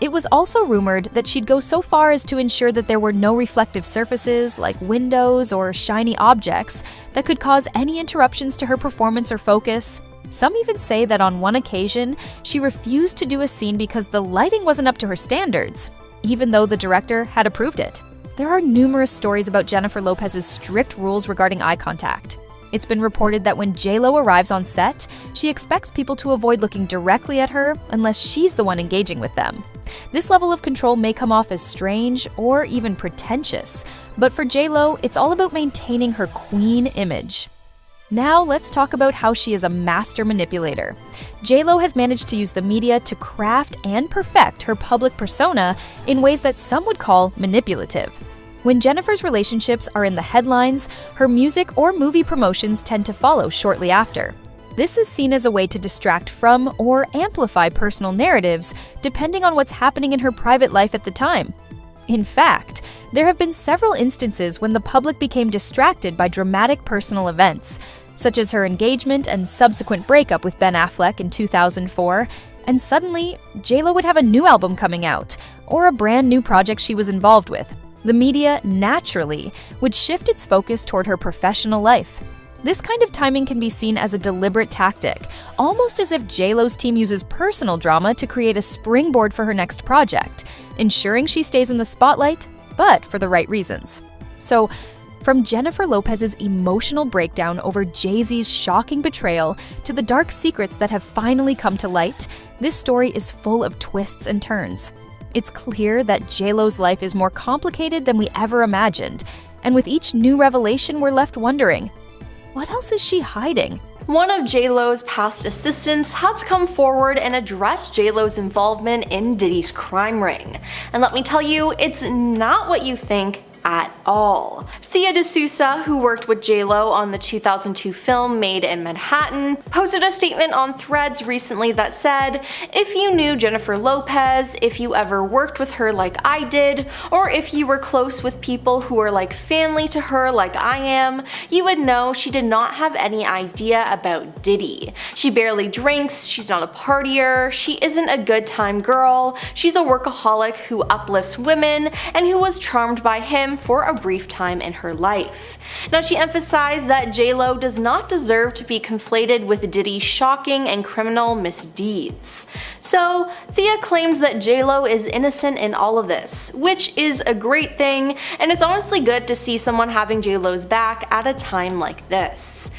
It was also rumored that she'd go so far as to ensure that there were no reflective surfaces like windows or shiny objects that could cause any interruptions to her performance or focus. Some even say that on one occasion, she refused to do a scene because the lighting wasn't up to her standards, even though the director had approved it. There are numerous stories about Jennifer Lopez's strict rules regarding eye contact. It's been reported that when J.Lo arrives on set, she expects people to avoid looking directly at her unless she's the one engaging with them. This level of control may come off as strange or even pretentious, but for J.Lo, it's all about maintaining her queen image. Now let's talk about how she is a master manipulator. J.Lo has managed to use the media to craft and perfect her public persona in ways that some would call manipulative. When Jennifer's relationships are in the headlines, her music or movie promotions tend to follow shortly after. This is seen as a way to distract from or amplify personal narratives, depending on what's happening in her private life at the time. In fact, there have been several instances when the public became distracted by dramatic personal events, such as her engagement and subsequent breakup with Ben Affleck in 2004, and suddenly, J.Lo would have a new album coming out, or a brand new project she was involved with. The media, naturally, would shift its focus toward her professional life. This kind of timing can be seen as a deliberate tactic, almost as if J.Lo's team uses personal drama to create a springboard for her next project, ensuring she stays in the spotlight, but for the right reasons. So, from Jennifer Lopez's emotional breakdown over Jay-Z's shocking betrayal to the dark secrets that have finally come to light, this story is full of twists and turns. It's clear that J.Lo's life is more complicated than we ever imagined, and with each new revelation we're left wondering, what else is she hiding? One of J.Lo's past assistants has come forward and addressed J.Lo's involvement in Diddy's crime ring. And let me tell you, it's not what you think at all. Thea D'Souza, who worked with J.Lo on the 2002 film Made in Manhattan, posted a statement on Threads recently that said, "If you knew Jennifer Lopez, if you ever worked with her like I did, or if you were close with people who are like family to her like I am, you would know she did not have any idea about Diddy. She barely drinks, she's not a partier, she isn't a good time girl, she's a workaholic who uplifts women and who was charmed by him for a brief time in her life." Now, she emphasized that J.Lo does not deserve to be conflated with Diddy's shocking and criminal misdeeds. So, Thea claims that J.Lo is innocent in all of this, which is a great thing, and it's honestly good to see someone having J.Lo's back at a time like this.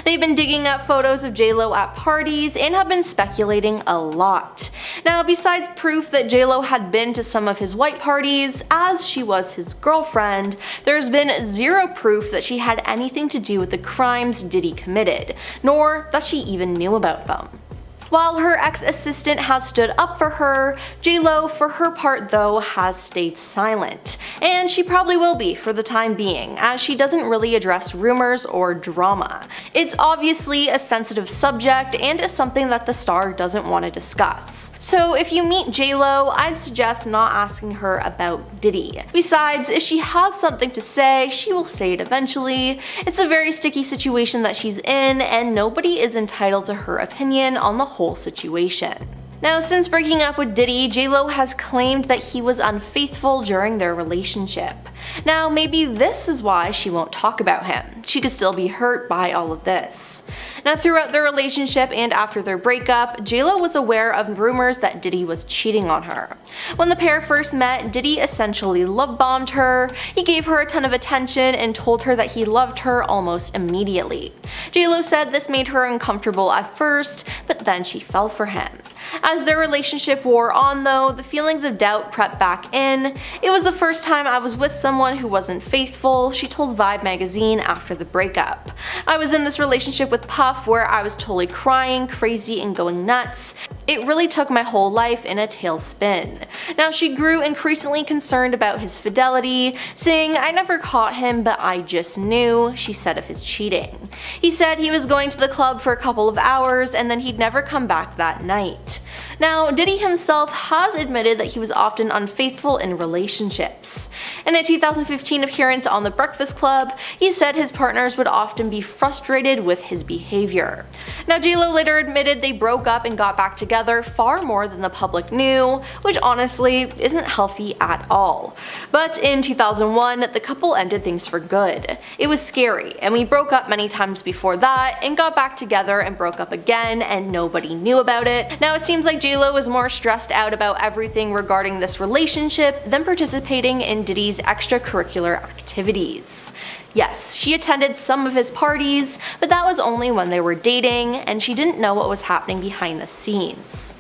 They've been digging up photos of J.Lo at parties and have been speculating a lot. Now, besides proof that J.Lo had been to some of his white parties, as she was his girlfriend, there's been zero proof that she had anything to do with the crimes Diddy committed, nor that she even knew about them. While her ex-assistant has stood up for her, J.Lo, for her part though, has stayed silent. And she probably will be for the time being, as she doesn't really address rumors or drama. It's obviously a sensitive subject and is something that the star doesn't want to discuss. So if you meet J.Lo, I'd suggest not asking her about Diddy. Besides, if she has something to say, she will say it eventually. It's a very sticky situation that she's in, and nobody is entitled to her opinion on the whole whole situation. Now, since breaking up with Diddy, J.Lo has claimed that he was unfaithful during their relationship. Now, maybe this is why she won't talk about him. She could still be hurt by all of this. Now, throughout their relationship and after their breakup, J.Lo was aware of rumors that Diddy was cheating on her. When the pair first met, Diddy essentially love-bombed her. He gave her a ton of attention and told her that he loved her almost immediately. J.Lo said this made her uncomfortable at first, but then she fell for him. As their relationship wore on though, the feelings of doubt crept back in. It was the first time I was with someone who wasn't faithful, she told Vibe magazine after the breakup. I was in this relationship with Puff where I was totally crying, crazy, and going nuts. It really took my whole life in a tailspin. Now she grew increasingly concerned about his fidelity, saying, "I never caught him, but I just knew," she said of his cheating. He said he was going to the club for a couple of hours and then he'd never come back that night. Now, Diddy himself has admitted that he was often unfaithful in relationships. In a 2015 appearance on The Breakfast Club, he said his partners would often be frustrated with his behavior. Now, J.Lo later admitted they broke up and got back together far more than the public knew, which honestly isn't healthy at all. But in 2001, the couple ended things for good. It was scary, and we broke up many times before that and got back together and broke up again, and nobody knew about it. Now, it seems like J.Lo is more stressed out about everything regarding this relationship than participating in Diddy's extracurricular activities. Yes, she attended some of his parties, but that was only when they were dating, and she didn't know what was happening behind the scenes.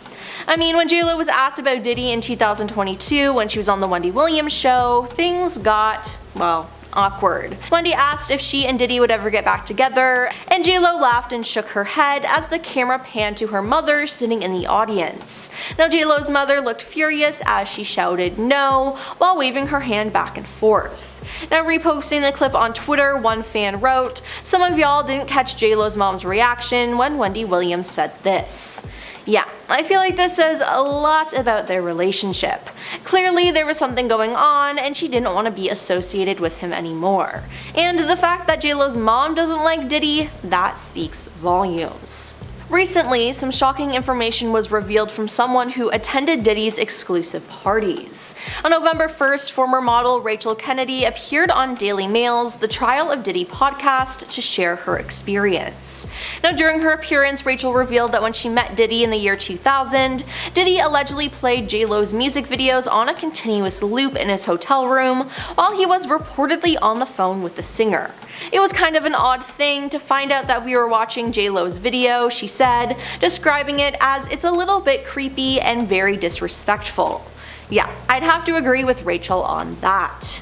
I mean, when J.Lo was asked about Diddy in 2022 when she was on the Wendy Williams show, things got, well, awkward. Wendy asked if she and Diddy would ever get back together, and J.Lo laughed and shook her head as the camera panned to her mother sitting in the audience. Now, J.Lo's mother looked furious as she shouted no while waving her hand back and forth. Now, reposting the clip on Twitter, one fan wrote, "Some of y'all didn't catch J.Lo's mom's reaction when Wendy Williams said this." Yeah, I feel like this says a lot about their relationship. Clearly there was something going on and she didn't want to be associated with him anymore. And the fact that J.Lo's mom doesn't like Diddy, that speaks volumes. Recently, some shocking information was revealed from someone who attended Diddy's exclusive parties. On November 1st, former model Rachel Kennedy appeared on Daily Mail's The Trial of Diddy podcast to share her experience. Now, during her appearance, Rachel revealed that when she met Diddy in the year 2000, Diddy allegedly played J.Lo's music videos on a continuous loop in his hotel room while he was reportedly on the phone with the singer. It was kind of an odd thing to find out that we were watching J.Lo's video, she said, describing it as it's a little bit creepy and very disrespectful. Yeah, I'd have to agree with Rachel on that.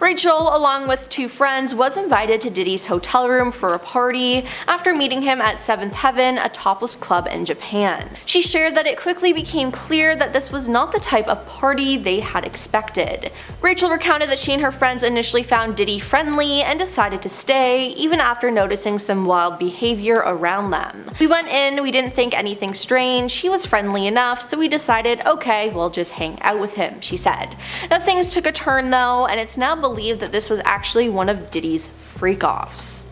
Rachel, along with two friends, was invited to Diddy's hotel room for a party after meeting him at Seventh Heaven, a topless club in Japan. She shared that it quickly became clear that this was not the type of party they had expected. Rachel recounted that she and her friends initially found Diddy friendly and decided to stay, even after noticing some wild behavior around them. "We went in, we didn't think anything strange, he was friendly enough, so we decided, okay, we'll just hang out with him," she said. Now, things took a turn though, and it's now believed that this was actually one of Diddy's freak-offs.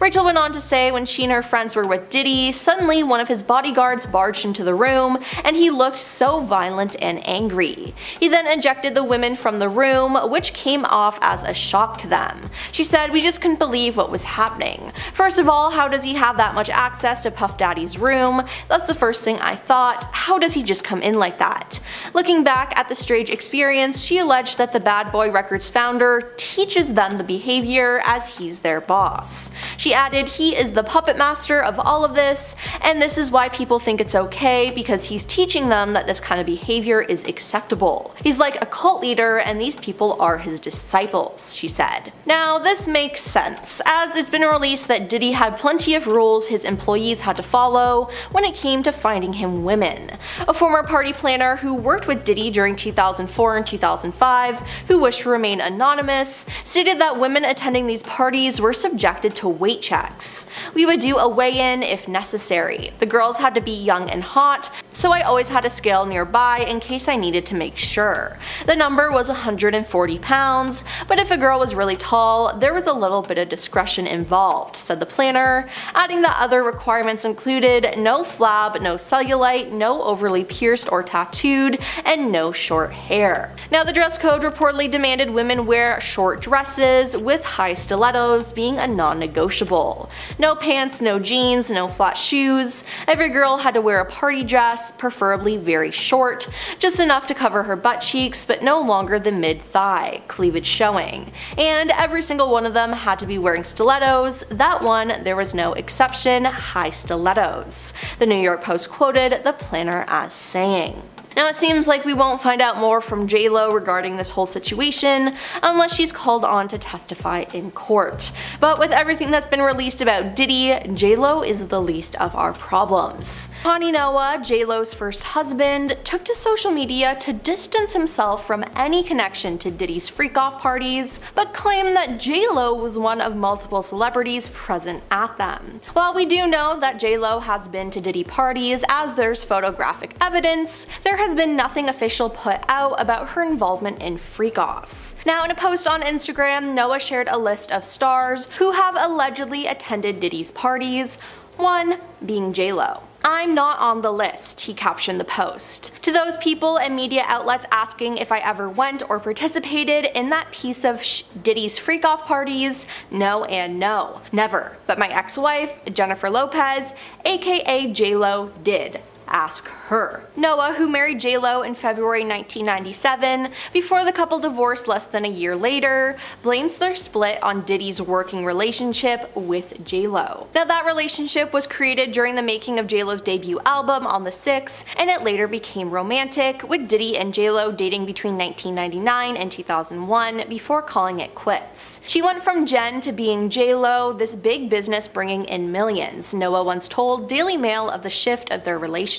Rachel went on to say when she and her friends were with Diddy, suddenly one of his bodyguards barged into the room and he looked so violent and angry. He then ejected the women from the room, which came off as a shock to them. She said, "We just couldn't believe what was happening. First of all, how does he have that much access to Puff Daddy's room? That's the first thing I thought. How does he just come in like that?" Looking back at the strange experience, she alleged that the Bad Boy Records founder teaches them the behavior as he's their boss. She added, "He is the puppet master of all of this, and this is why people think it's okay, because he's teaching them that this kind of behavior is acceptable. He's like a cult leader and these people are his disciples," she said. Now, this makes sense, as it's been released that Diddy had plenty of rules his employees had to follow when it came to finding him women. A former party planner who worked with Diddy during 2004 and 2005, who wished to remain anonymous, stated that women attending these parties were subjected to weight weight checks. We would do a weigh-in if necessary. The girls had to be young and hot, so I always had a scale nearby in case I needed to make sure. The number was 140 pounds, but if a girl was really tall, there was a little bit of discretion involved, said the planner, adding that other requirements included no flab, no cellulite, no overly pierced or tattooed, and no short hair. Now, the dress code reportedly demanded women wear short dresses with high stilettos being a non-negotiable. No pants, no jeans, no flat shoes. Every girl had to wear a party dress, preferably very short, just enough to cover her butt cheeks but no longer than mid-thigh, cleavage showing. And every single one of them had to be wearing stilettos. That one, there was no exception, high stilettos. The New York Post quoted the planner as saying. Now, it seems like we won't find out more from J.Lo regarding this whole situation unless she's called on to testify in court. But with everything that's been released about Diddy, J.Lo is the least of our problems. Connie Noah, J.Lo's first husband, took to social media to distance himself from any connection to Diddy's freak-off parties, but claimed that J.Lo was one of multiple celebrities present at them. While we do know that J.Lo has been to Diddy parties, as there's photographic evidence, there has been nothing official put out about her involvement in freak-offs. Now, in a post on Instagram, Noah shared a list of stars who have allegedly attended Diddy's parties, one being J.Lo. "I'm not on the list," he captioned the post. To those people and media outlets asking if I ever went or participated in that piece of Diddy's freak-off parties, no and no. Never. But my ex-wife, Jennifer Lopez, aka J.Lo, did. Ask her. Noah, who married J.Lo in February 1997, before the couple divorced less than a year later, blames their split on Diddy's working relationship with J.Lo. Now, that relationship was created during the making of J.Lo's debut album On the Six, and it later became romantic, with Diddy and J.Lo dating between 1999 and 2001 before calling it quits. She went from Jen to being J.Lo, this big business bringing in millions, Noah once told Daily Mail of the shift of their relationship.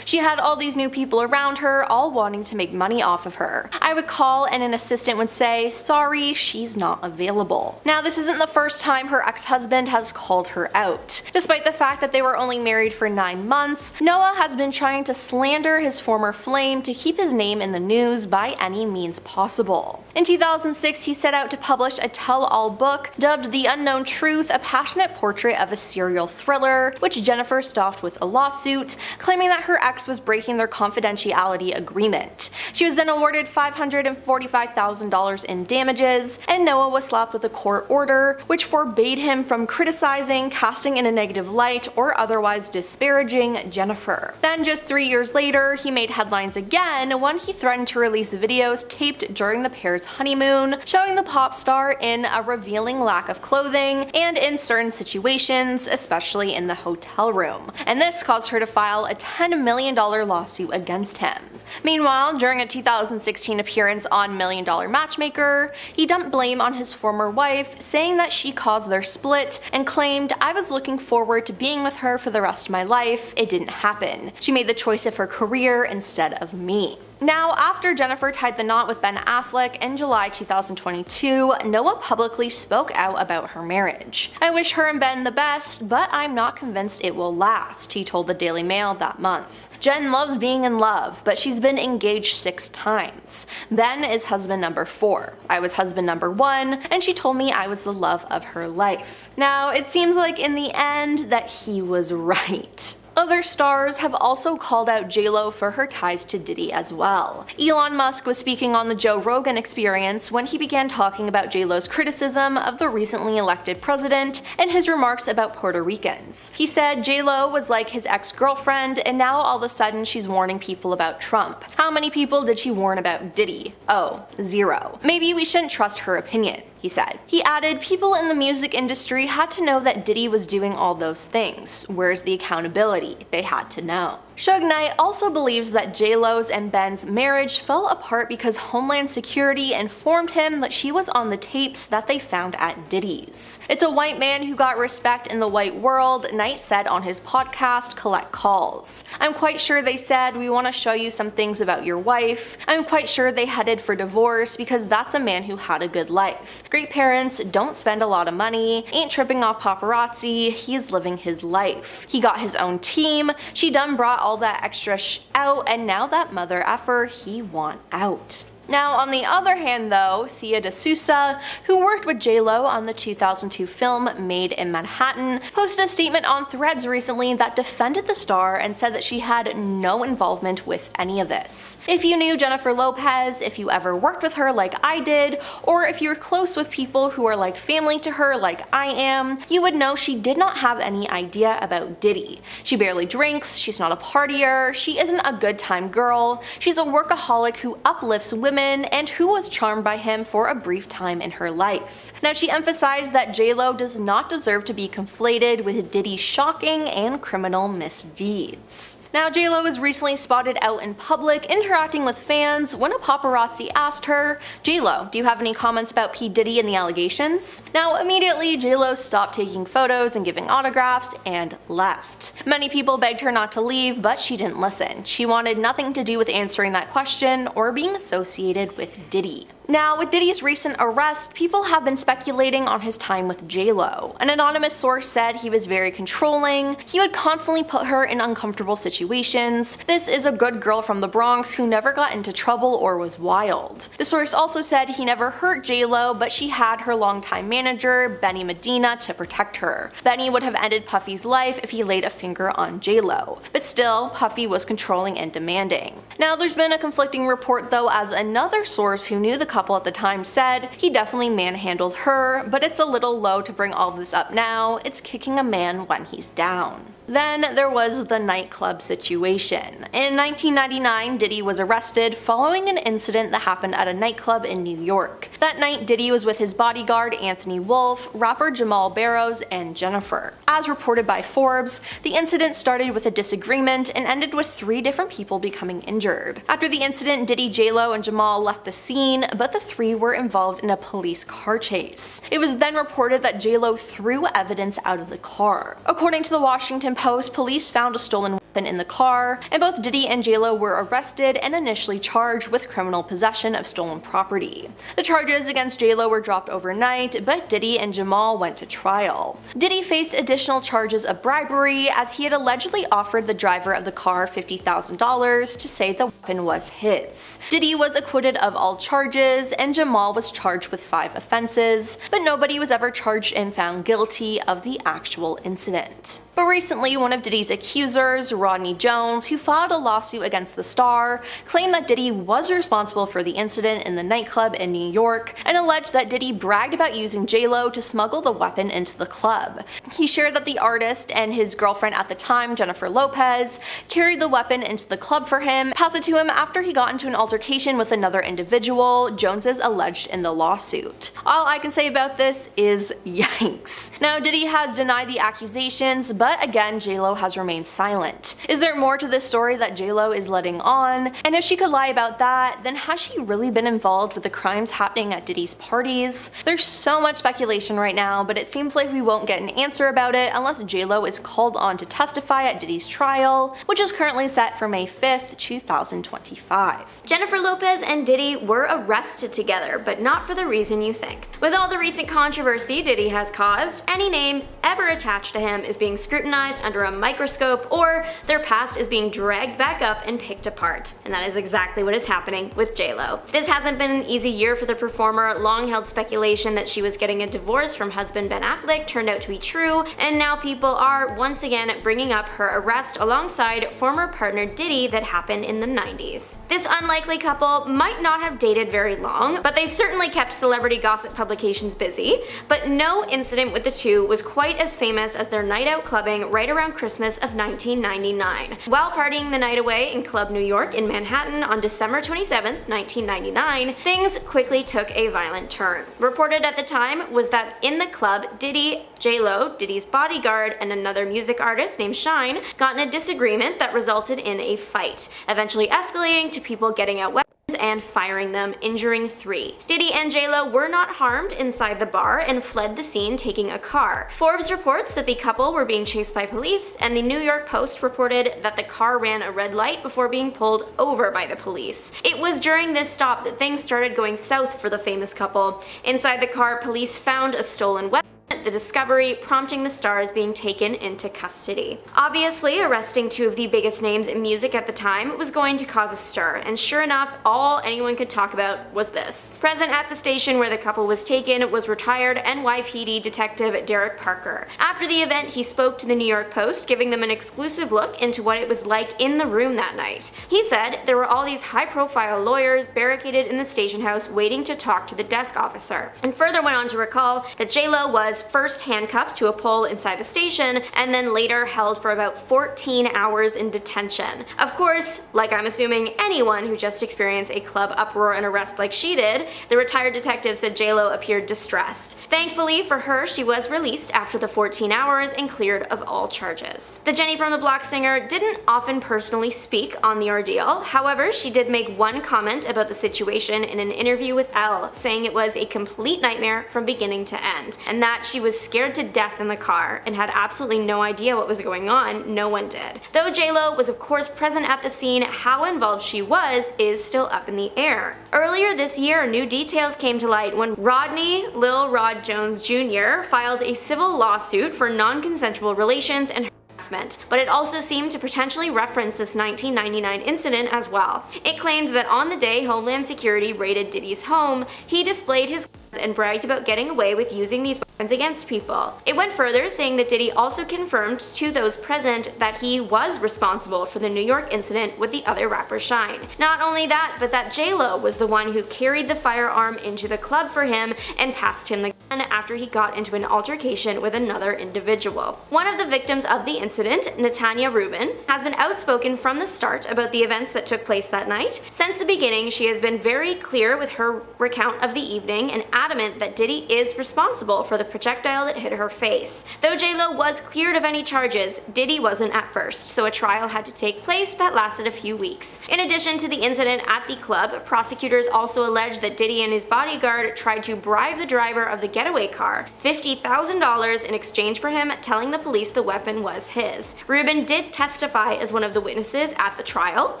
She had all these new people around her, all wanting to make money off of her. I would call and an assistant would say, "Sorry, she's not available." Now, this isn't the first time her ex-husband has called her out. Despite the fact that they were only married for 9 months, Noah has been trying to slander his former flame to keep his name in the news by any means possible. In 2006, he set out to publish a tell-all book dubbed The Unknown Truth, a passionate portrait of a serial thriller, which Jennifer stopped with a lawsuit, claiming that her ex was breaking their confidentiality agreement. She was then awarded $545,000 in damages, and Noah was slapped with a court order which forbade him from criticizing, casting in a negative light, or otherwise disparaging Jennifer. Then just 3 years later, he made headlines again when he threatened to release videos taped during the pair's honeymoon, showing the pop star in a revealing lack of clothing and in certain situations, especially in the hotel room. And this caused her to file a $10 million lawsuit against him. Meanwhile, during a 2016 appearance on Million Dollar Matchmaker, he dumped blame on his former wife, saying that she caused their split, and claimed, "I was looking forward to being with her for the rest of my life. It didn't happen. She made the choice of her career instead of me." Now, after Jennifer tied the knot with Ben Affleck in July 2022, Noah publicly spoke out about her marriage. "I wish her and Ben the best, but I'm not convinced it will last," he told the Daily Mail that month. "Jen loves being in love, but she's been engaged 6 times. Ben is husband number 4. I was husband number 1, and she told me I was the love of her life." Now, it seems like in the end that he was right. Other stars have also called out J.Lo for her ties to Diddy as well. Elon Musk was speaking on the Joe Rogan Experience when he began talking about J.Lo's criticism of the recently elected president and his remarks about Puerto Ricans. He said J.Lo was like his ex-girlfriend, and now all of a sudden she's warning people about Trump. How many people did she warn about Diddy? Oh, 0. Maybe we shouldn't trust her opinion, he said. He added, "People in the music industry had to know that Diddy was doing all those things. Where's the accountability? They had to know." Suge Knight also believes that J.Lo's and Ben's marriage fell apart because Homeland Security informed him that she was on the tapes that they found at Diddy's. It's a white man who got respect in the white world, Knight said on his podcast Collect Calls. I'm quite sure they said, we want to show you some things about your wife. I'm quite sure they headed for divorce because that's a man who had a good life. Great parents, don't spend a lot of money, ain't tripping off paparazzi, he's living his life. He got his own team, she done brought all that extra out, and now that mother effer he want out. Now, on the other hand though, Thea D'Souza, who worked with J.Lo on the 2002 film Made in Manhattan, posted a statement on Threads recently that defended the star and said that she had no involvement with any of this. If you knew Jennifer Lopez, if you ever worked with her like I did, or if you're close with people who are like family to her like I am, you would know she did not have any idea about Diddy. She barely drinks, she's not a partier, she isn't a good time girl, she's a workaholic who uplifts women and who was charmed by him for a brief time in her life. Now, she emphasized that J.Lo does not deserve to be conflated with Diddy's shocking and criminal misdeeds. Now, J.Lo was recently spotted out in public interacting with fans when a paparazzi asked her, "J.Lo, do you have any comments about P. Diddy and the allegations?" Now, immediately, J.Lo stopped taking photos and giving autographs and left. Many people begged her not to leave, but she didn't listen. She wanted nothing to do with answering that question or being associated with Diddy. Now, with Diddy's recent arrest, people have been speculating on his time with J.Lo. An anonymous source said he was very controlling, he would constantly put her in uncomfortable situations. This is a good girl from the Bronx who never got into trouble or was wild. The source also said he never hurt J.Lo, but she had her longtime manager, Benny Medina, to protect her. Benny would have ended Puffy's life if he laid a finger on J.Lo. But still, Puffy was controlling and demanding. Now, there's been a conflicting report though, as another source who knew the couple at the time said he definitely manhandled her, but it's a little low to bring all this up now. It's kicking a man when he's down. Then there was the nightclub situation. In 1999, Diddy was arrested following an incident that happened at a nightclub in New York. That night, Diddy was with his bodyguard Anthony Wolf, rapper Jamal Barrows, and Jennifer. As reported by Forbes, the incident started with a disagreement and ended with 3 different people becoming injured. After the incident, Diddy, J.Lo, and Jamal left the scene, but the 3 were involved in a police car chase. It was then reported that J.Lo threw evidence out of the car. According to the Washington Post, police found a stolen weapon in the car, and both Diddy and J.Lo were arrested and initially charged with criminal possession of stolen property. The charges against J.Lo were dropped overnight, but Diddy and Jamal went to trial. Diddy faced additional charges of bribery as he had allegedly offered the driver of the car $50,000 to say the weapon was his. Diddy was acquitted of all charges, and Jamal was charged with 5 offenses, but nobody was ever charged and found guilty of the actual incident. But recently, one of Diddy's accusers, Rodney Jones, who filed a lawsuit against the star, claimed that Diddy was responsible for the incident in the nightclub in New York and alleged that Diddy bragged about using J.Lo to smuggle the weapon into the club. He shared that the artist and his girlfriend at the time, Jennifer Lopez, carried the weapon into the club for him, passed it to him after he got into an altercation with another individual, Jones is alleged in the lawsuit. All I can say about this is yikes. Now, Diddy has denied the accusations, but again, J.Lo has remained silent. Is there more to this story that J.Lo is letting on? And if she could lie about that, then has she really been involved with the crimes happening at Diddy's parties? There's so much speculation right now, but it seems like we won't get an answer about it unless J.Lo is called on to testify at Diddy's trial, which is currently set for May 5th, 2025. Jennifer Lopez and Diddy were arrested together, but not for the reason you think. With all the recent controversy Diddy has caused, any name ever attached to him is being scrutinized under a microscope, or their past is being dragged back up and picked apart. And that is exactly what is happening with J.Lo. This hasn't been an easy year for the performer. Long-held speculation that she was getting a divorce from husband Ben Affleck turned out to be true, and now people are once again bringing up her arrest alongside former partner Diddy that happened in the 90s. This unlikely couple might not have dated very long, but they certainly kept celebrity gossip publications busy. But no incident with the two was quite as famous as their night out clubbing clubbing right around Christmas of 1999. While partying the night away in Club New York in Manhattan on December 27th, 1999, things quickly took a violent turn. Reported at the time was that in the club, Diddy, J.Lo, Diddy's bodyguard, and another music artist named Shine got in a disagreement that resulted in a fight, eventually escalating to people getting out weapons and firing them, injuring 3. Diddy and J.Lo were not harmed inside the bar and fled the scene taking a car. Forbes reports that the couple were being chased by police, and the New York Post reported that the car ran a red light before being pulled over by the police. It was during this stop that things started going south for the famous couple. Inside the car, police found a stolen weapon, the discovery prompting the stars being taken into custody. Obviously, arresting 2 of the biggest names in music at the time was going to cause a stir, and sure enough, all anyone could talk about was this. Present at the station where the couple was taken was retired NYPD detective Derek Parker. After the event, he spoke to the New York Post, giving them an exclusive look into what it was like in the room that night. He said there were all these high-profile lawyers barricaded in the station house waiting to talk to the desk officer, and further went on to recall that J.Lo was first handcuffed to a pole inside the station and then later held for about 14 hours in detention. Of course, like I'm assuming anyone who just experienced a club uproar and arrest like she did, the retired detective said J.Lo appeared distressed. Thankfully for her, she was released after the 14 hours and cleared of all charges. The Jenny from the Block singer didn't often personally speak on the ordeal. However, she did make one comment about the situation in an interview with Elle, saying it was a complete nightmare from beginning to end, and that she was scared to death in the car and had absolutely no idea what was going on. No one did. Though J.Lo was of course present at the scene, how involved she was is still up in the air. Earlier this year, new details came to light when Rodney Lil Rod Jones Jr. filed a civil lawsuit for non-consensual relations and harassment, but it also seemed to potentially reference this 1999 incident as well. It claimed that on the day Homeland Security raided Diddy's home, he displayed his guns and bragged about getting away with using these weapons against people. It went further, saying that Diddy also confirmed to those present that he was responsible for the New York incident with the other rapper Shine. Not only that, but that J.Lo was the one who carried the firearm into the club for him and passed him the gun after he got into an altercation with another individual. One of the victims of the incident, Natanya Rubin, has been outspoken from the start about the events that took place that night. Since the beginning, she has been very clear with her recount of the evening and adamant that Diddy is responsible for the projectile that hit her face. Though J.Lo was cleared of any charges, Diddy wasn't at first, so a trial had to take place that lasted a few weeks. In addition to the incident at the club, prosecutors also alleged that Diddy and his bodyguard tried to bribe the driver of the getaway car $50,000 in exchange for him telling the police the weapon was his. Rubin did testify as one of the witnesses at the trial.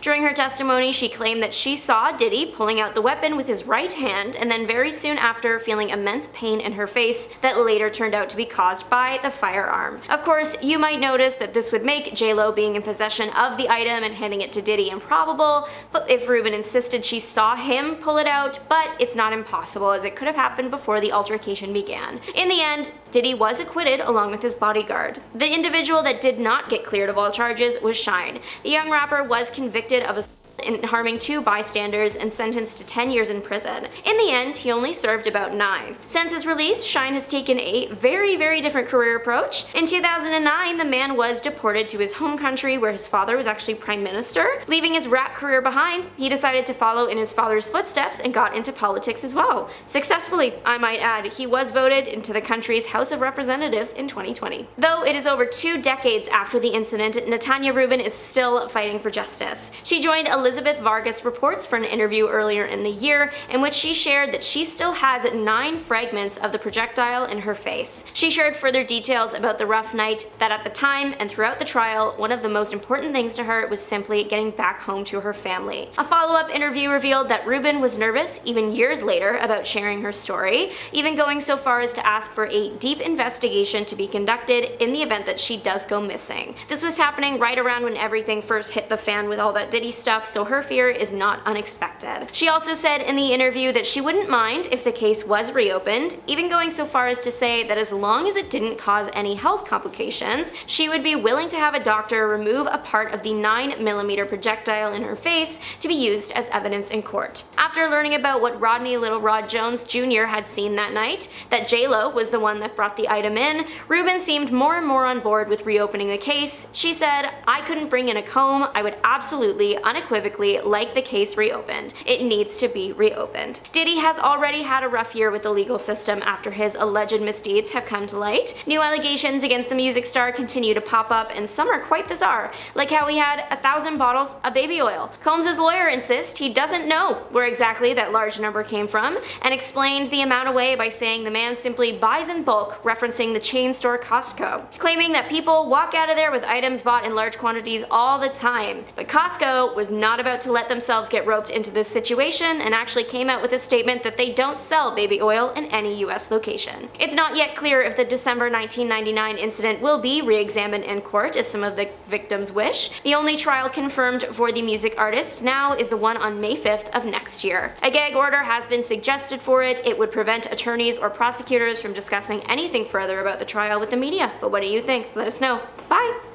During her testimony, she claimed that she saw Diddy pulling out the weapon with his right hand and then very soon after feeling immense pain in her face that later turned out to be caused by the firearm. Of course, you might notice that this would make J.Lo being in possession of the item and handing it to Diddy improbable, but if Rubin insisted she saw him pull it out, but it's not impossible as it could have happened before the altercation began. In the end, Diddy was acquitted along with his bodyguard. The individual that did not get cleared of all charges was Shine. The young rapper was convicted of in harming 2 bystanders and sentenced to 10 years in prison. In the end, he only served about 9. Since his release, Shine has taken a very different career approach. In 2009, the man was deported to his home country where his father was actually prime minister. Leaving his rap career behind, he decided to follow in his father's footsteps and got into politics as well. Successfully, I might add. He was voted into the country's House of Representatives in 2020. Though it is over 2 decades after the incident, Natanya Rubin is still fighting for justice. She joined Elizabeth Vargas Reports for an interview earlier in the year in which she shared that she still has 9 fragments of the projectile in her face. She shared further details about the rough night, that at the time and throughout the trial, one of the most important things to her was simply getting back home to her family. A follow-up interview revealed that Rubin was nervous even years later about sharing her story, even going so far as to ask for a deep investigation to be conducted in the event that she does go missing. This was happening right around when everything first hit the fan with all that Diddy stuff, so so her fear is not unexpected. She also said in the interview that she wouldn't mind if the case was reopened, even going so far as to say that as long as it didn't cause any health complications, she would be willing to have a doctor remove a part of the 9mm projectile in her face to be used as evidence in court. After learning about what Rodney Little Rod Jones Jr. had seen that night, that J.Lo was the one that brought the item in, Rubin seemed more and more on board with reopening the case. She said, "I couldn't bring in a comb. I would absolutely, unequivocally like the case reopened. It needs to be reopened." Diddy has already had a rough year with the legal system after his alleged misdeeds have come to light. New allegations against the music star continue to pop up, and some are quite bizarre, like how he had 1,000 bottles of baby oil. Combs' lawyer insists he doesn't know where exactly that large number came from, and explained the amount away by saying the man simply buys in bulk, referencing the chain store Costco, claiming that people walk out of there with items bought in large quantities all the time. But Costco was not about to let themselves get roped into this situation and actually came out with a statement that they don't sell baby oil in any US location. It's not yet clear if the December 1999 incident will be re-examined in court as some of the victims wish. The only trial confirmed for the music artist now is the one on May 5th of next year. A gag order has been suggested for it. It would prevent attorneys or prosecutors from discussing anything further about the trial with the media. But what do you think? Let us know. Bye!